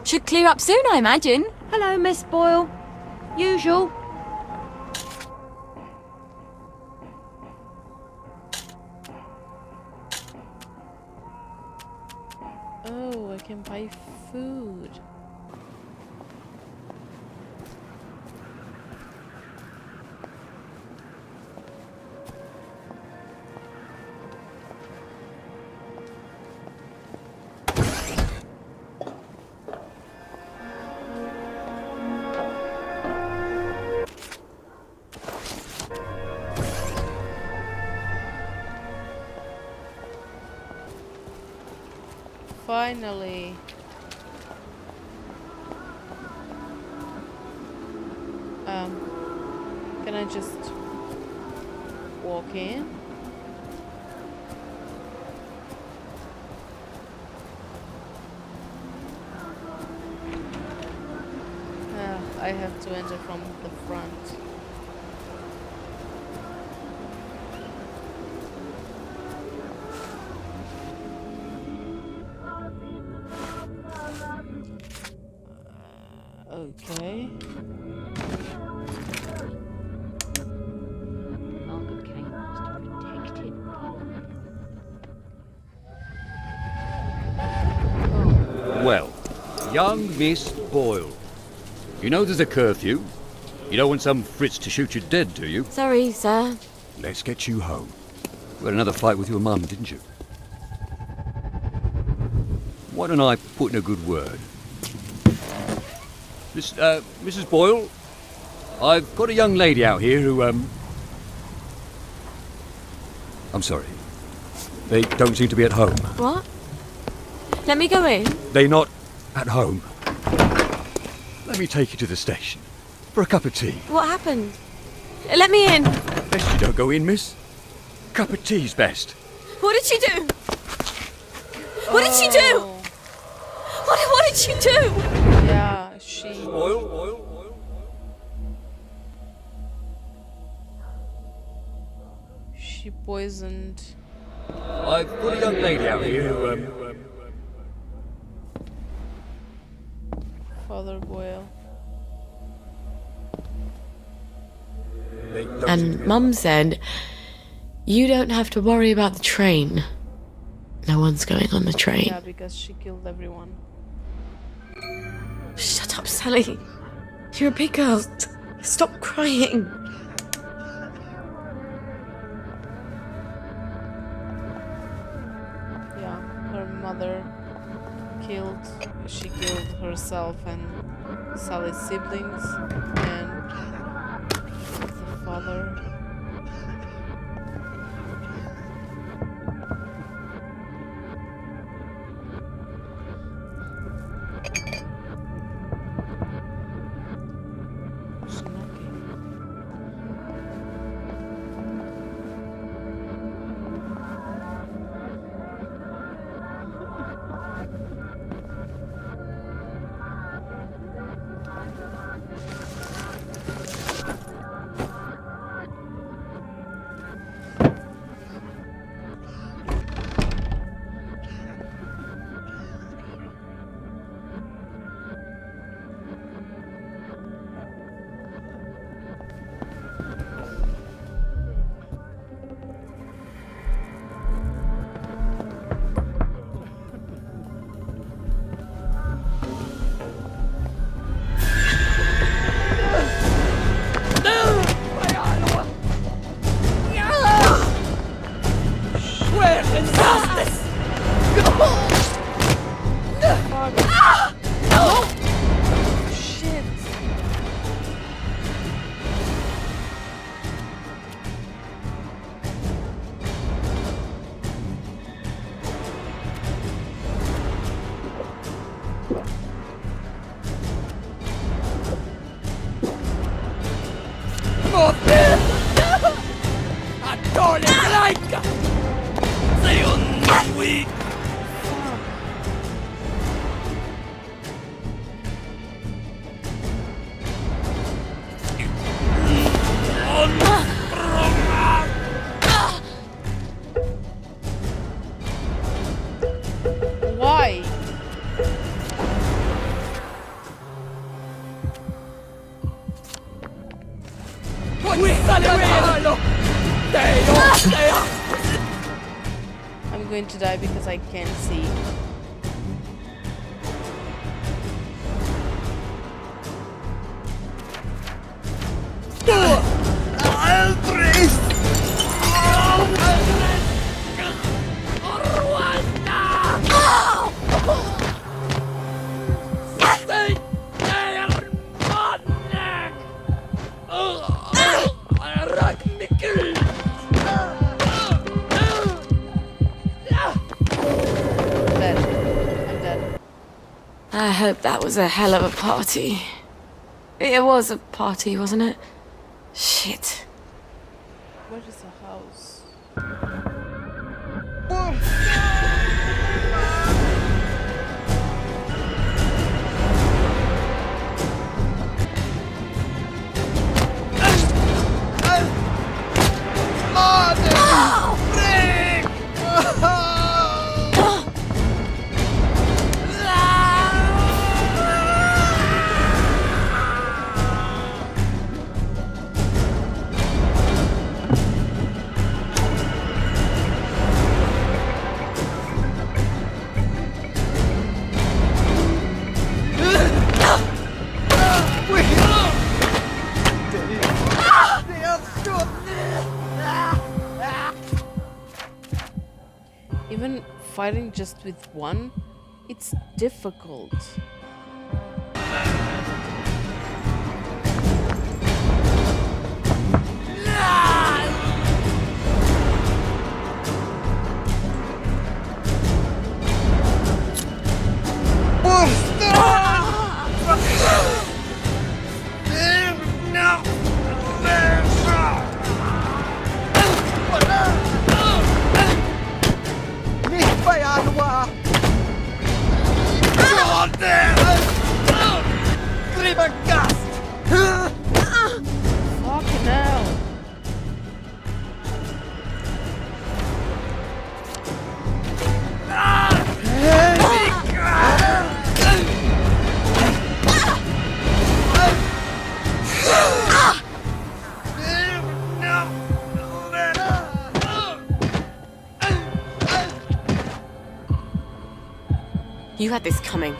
Speaker 2: Should clear up soon, I imagine.
Speaker 12: Hello, Miss Boyle. Usual.
Speaker 1: Oh, I can buy food. Finally. Can I just walk in? I have to enter from the front. Okay.
Speaker 12: Margaret came to protect him.
Speaker 6: Well, young Miss Boyle. You know there's a curfew. You don't want some Fritz to shoot you dead, do you?
Speaker 2: Sorry, sir.
Speaker 6: Let's get you home. You had another fight with your mum, didn't you? Why don't I put in a good word? Mrs. Boyle, I've got a young lady out here who, I'm sorry. They don't seem to be at home.
Speaker 2: What? Let me go in.
Speaker 6: They're not at home. Let me take you to the station for a cup of tea.
Speaker 2: What happened? Let me in.
Speaker 6: Best you don't go in, miss. Cup of tea's best.
Speaker 2: What did she do? What did she do? What did she do?
Speaker 1: Yeah, she...
Speaker 6: Oil.
Speaker 1: She poisoned...
Speaker 6: I've got a young lady out here who,
Speaker 1: Father Boyle.
Speaker 2: And Mum said, you don't have to worry about the train. No one's going on the train.
Speaker 1: Yeah, because she killed everyone.
Speaker 2: Shut up, Sally. You're a big girl. Stop crying.
Speaker 1: Yeah, her mother she killed herself and Sally's siblings and the father. Why? I'm going to die because I can't see.
Speaker 2: I hope that was a hell of a party. It was a party, wasn't it? Shit.
Speaker 1: Where is the house? Even fighting just with one, it's difficult. Fucking hell.
Speaker 2: You had this coming.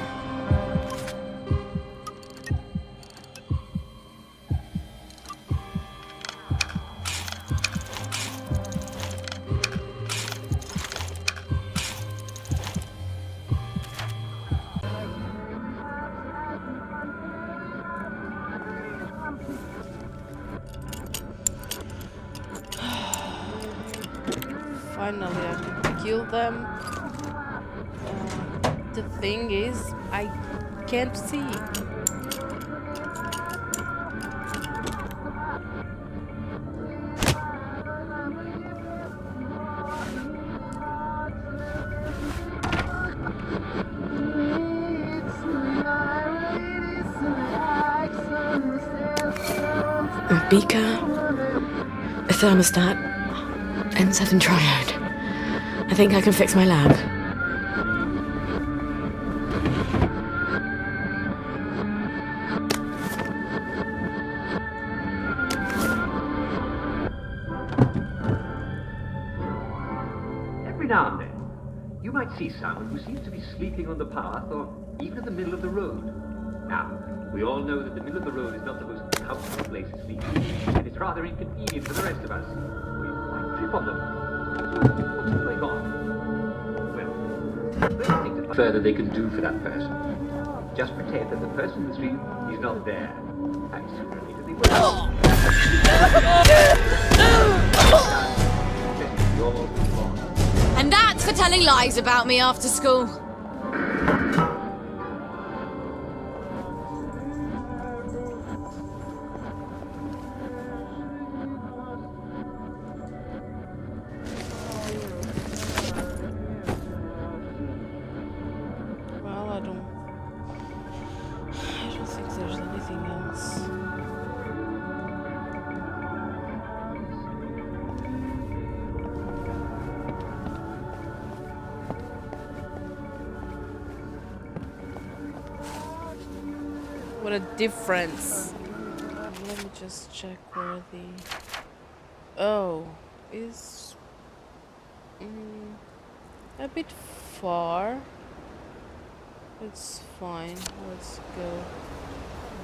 Speaker 1: finally I can kill them. The thing is, I can't see.
Speaker 2: A beaker, a thermostat, N7 triode. I think I can fix my lab.
Speaker 19: Every now and then, you might see someone who seems to be sleeping on the path or even in the middle of the road. Now, we all know that the middle of the road is not the most comfortable place to sleep, and it's rather inconvenient for the rest of us. We might trip on them. What's going on? Well, the first thing to further they can do for that person. Just pretend that the person in the street is not there. And sooner or later they will.
Speaker 2: And that's for telling lies about me after school.
Speaker 1: Well, I don't think there's anything else. What a difference. Let me just check where the... Oh, is a bit far. It's fine. Let's go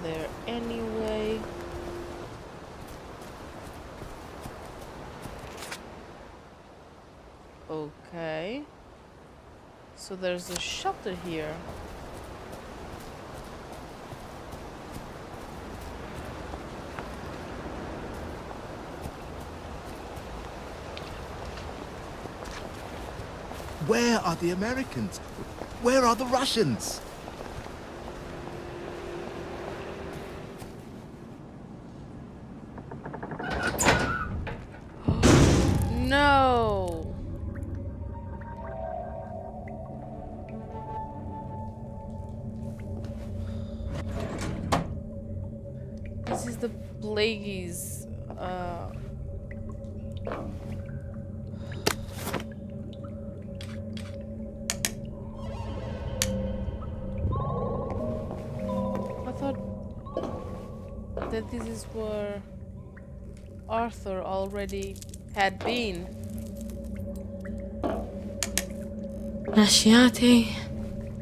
Speaker 1: there anyway. Okay. So there's a shelter here.
Speaker 20: Where are the Americans? Where are the Russians?
Speaker 1: No. This is the Plagueis. I thought that this is where Arthur already had been.
Speaker 2: Lasciate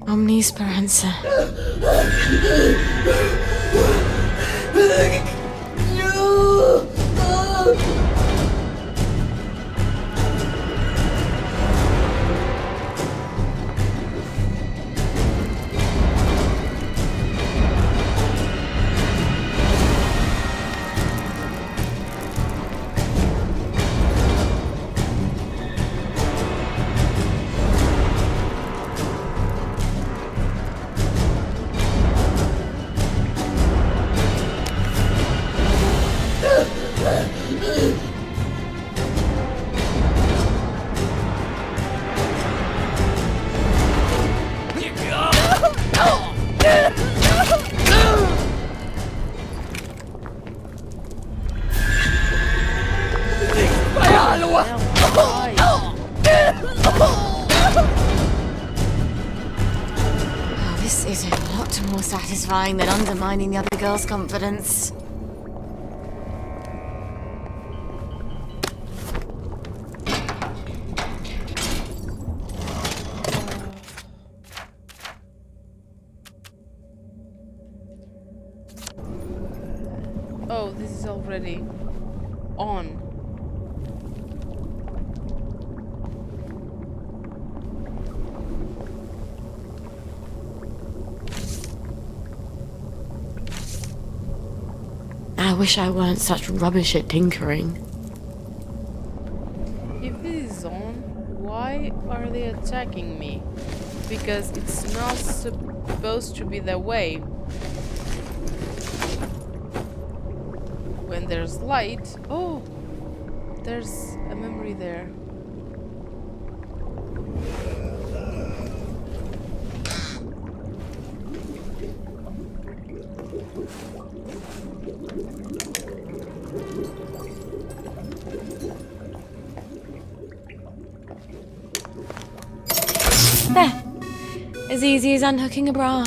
Speaker 2: omni speranza. Oh, this is a lot more satisfying than undermining the other girl's confidence.
Speaker 1: Oh, this is already on.
Speaker 2: I wish I weren't such rubbish at tinkering.
Speaker 1: If this is on, why are they attacking me? Because it's not supposed to be that way. When there's light... Oh! There's a memory there.
Speaker 2: There. As easy as unhooking a bra.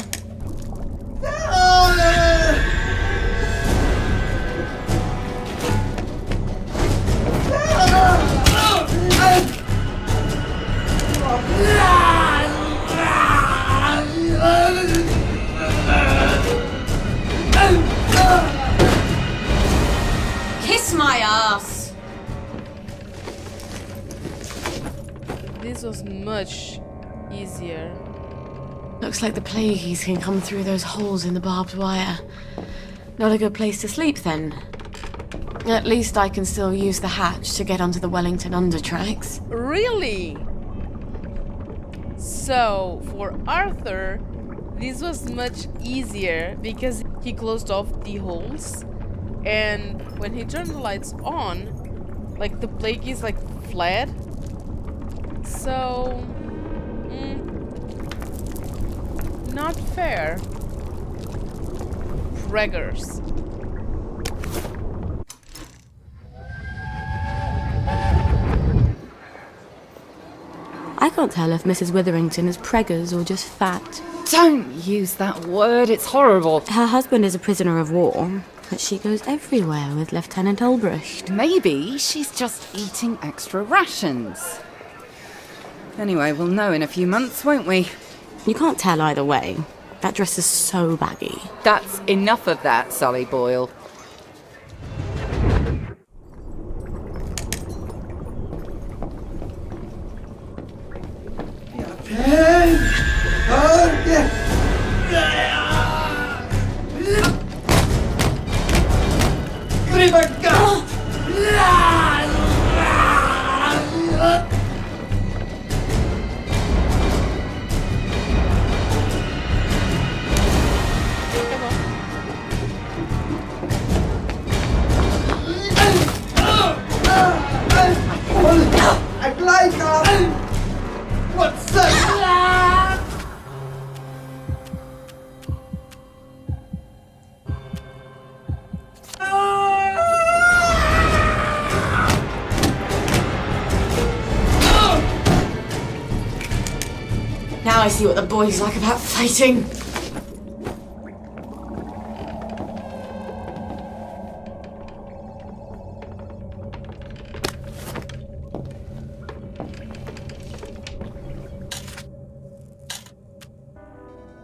Speaker 17: Kiss my ass!
Speaker 1: This was much easier.
Speaker 2: Looks like the plagueies can come through those holes in the barbed wire. Not a good place to sleep, then. At least I can still use the hatch to get onto the Wellington undertracks.
Speaker 1: Really? So, for Arthur, this was much easier because he closed off the holes, and when he turned the lights on, like the plagueies like fled. So, not fair. Preggers.
Speaker 2: I can't tell if Mrs. Witherington is preggers or just fat.
Speaker 13: Don't use that word, it's horrible.
Speaker 2: Her husband is a prisoner of war, but she goes everywhere with Lieutenant Ulbricht.
Speaker 13: Maybe she's just eating extra rations. Anyway, we'll know in a few months, won't we?
Speaker 2: You can't tell either way. That dress is so baggy.
Speaker 13: That's enough of that, Sully Boyle.
Speaker 20: What's that?
Speaker 2: Now I see what the boys like about fighting.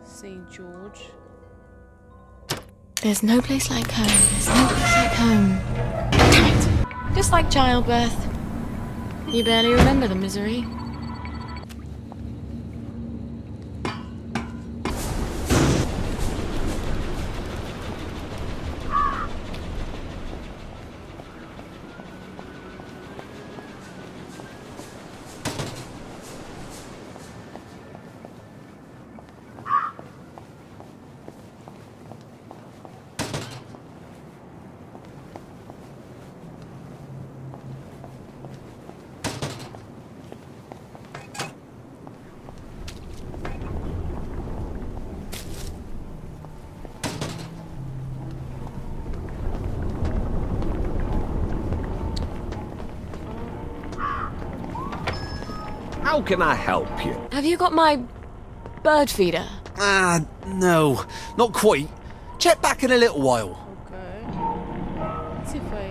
Speaker 1: St. George.
Speaker 2: There's no place like home. There's no place like home. Damn it. Just like childbirth. You barely remember the misery.
Speaker 18: How can I help you?
Speaker 2: Have you got my bird feeder?
Speaker 4: No, not quite. Check back in a little while.
Speaker 1: Okay. Let's see if I...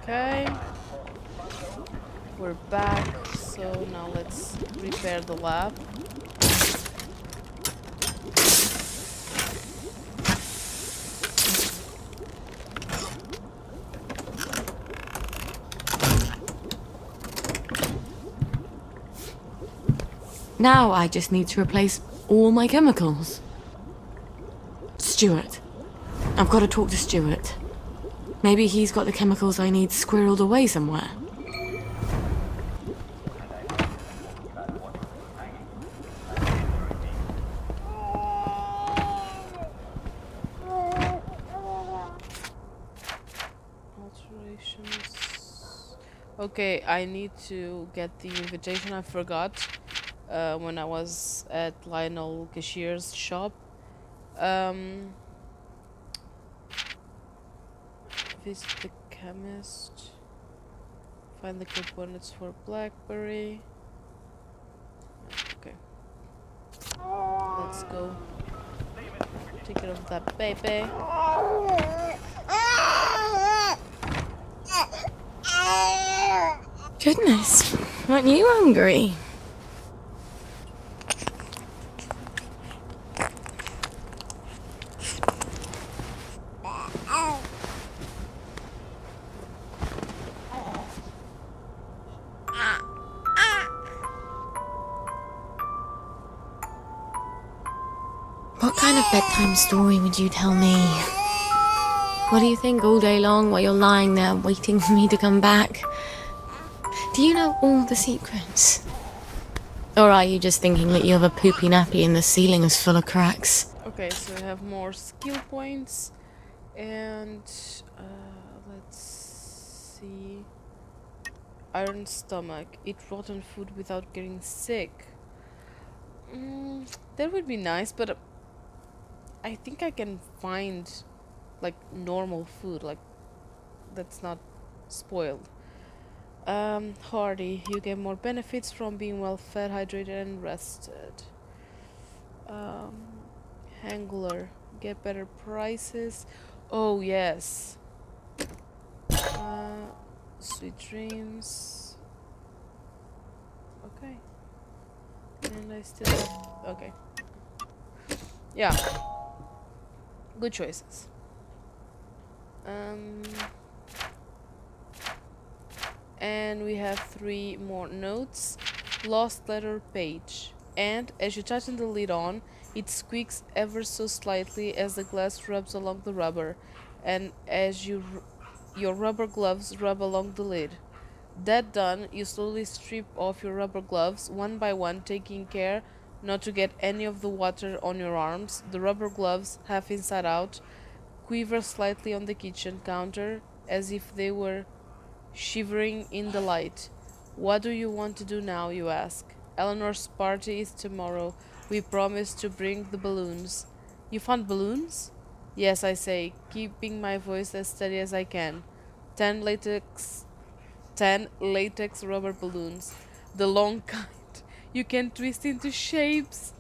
Speaker 1: Okay, we're back, so now let's repair the lab.
Speaker 2: Now I just need to replace all my chemicals. Stuart. I've got to talk to Stuart. Maybe he's got the chemicals I need squirreled away somewhere.
Speaker 1: Alterations. Okay, I need to get the invitation I forgot when I was at Lionel Cashier's shop. Visit the chemist. Find the components for blackberry. Okay. Let's go. Take care of that baby.
Speaker 2: Goodness, aren't you hungry? What kind of bedtime story would you tell me? What do you think all day long while you're lying there waiting for me to come back? Do you know all the secrets? Or are you just thinking that you have a poopy nappy and the ceiling is full of cracks?
Speaker 1: Okay, so I have more skill points. And let's see. Iron stomach. Eat rotten food without getting sick. That would be nice, but I think I can find like normal food, like that's not spoiled. Hardy. You get more benefits from being well fed, hydrated, and rested. Hangler. Get better prices. Oh yes. Sweet dreams. Okay. And I still have... Okay. Yeah. Good choices. And we have 3 more notes. Lost letter page. And as you tighten the lid on, it squeaks ever so slightly as the glass rubs along the rubber, and as your rubber gloves rub along the lid. That done, you slowly strip off your rubber gloves, one by one, taking care not to get any of the water on your arms. The rubber gloves, half inside out, quiver slightly on the kitchen counter, as if they were shivering in the light. What do you want to do now, you ask? Eleanor's party is tomorrow. We promised to bring the balloons. You found balloons? Yes, I say, keeping my voice as steady as I can. 10 latex rubber balloons. The long kind. You can twist into shapes.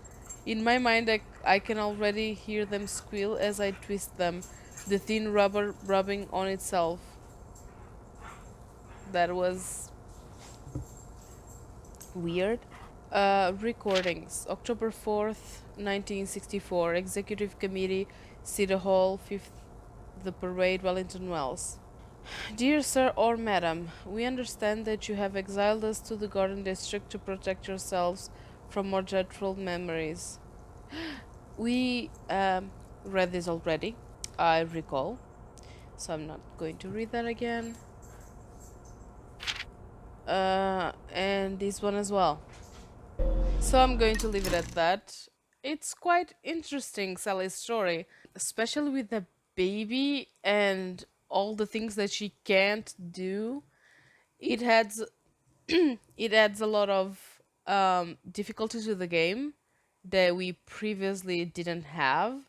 Speaker 1: In my mind, I can already hear them squeal as I twist them. The thin rubber rubbing on itself. That was weird. Recordings. October 4th, 1964. Executive Committee, City Hall, 5th The Parade, Wellington Wells. Dear Sir or Madam, we understand that you have exiled us to the Garden District to protect yourselves from more dreadful memories. We read this already, I recall, so I'm not going to read that again. And this one as well. So I'm going to leave it at that. It's quite interesting, Sally's story, especially with the baby and all the things that she can't do. It adds it adds a lot of difficulty to the game that we previously didn't have.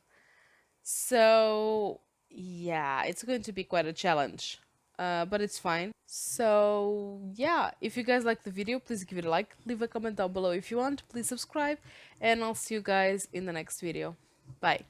Speaker 1: So yeah, it's going to be quite a challenge, but it's fine. So yeah, if you guys like the video, please give it a like, leave a comment down below if you want, please subscribe, and I'll see you guys in the next video. Bye.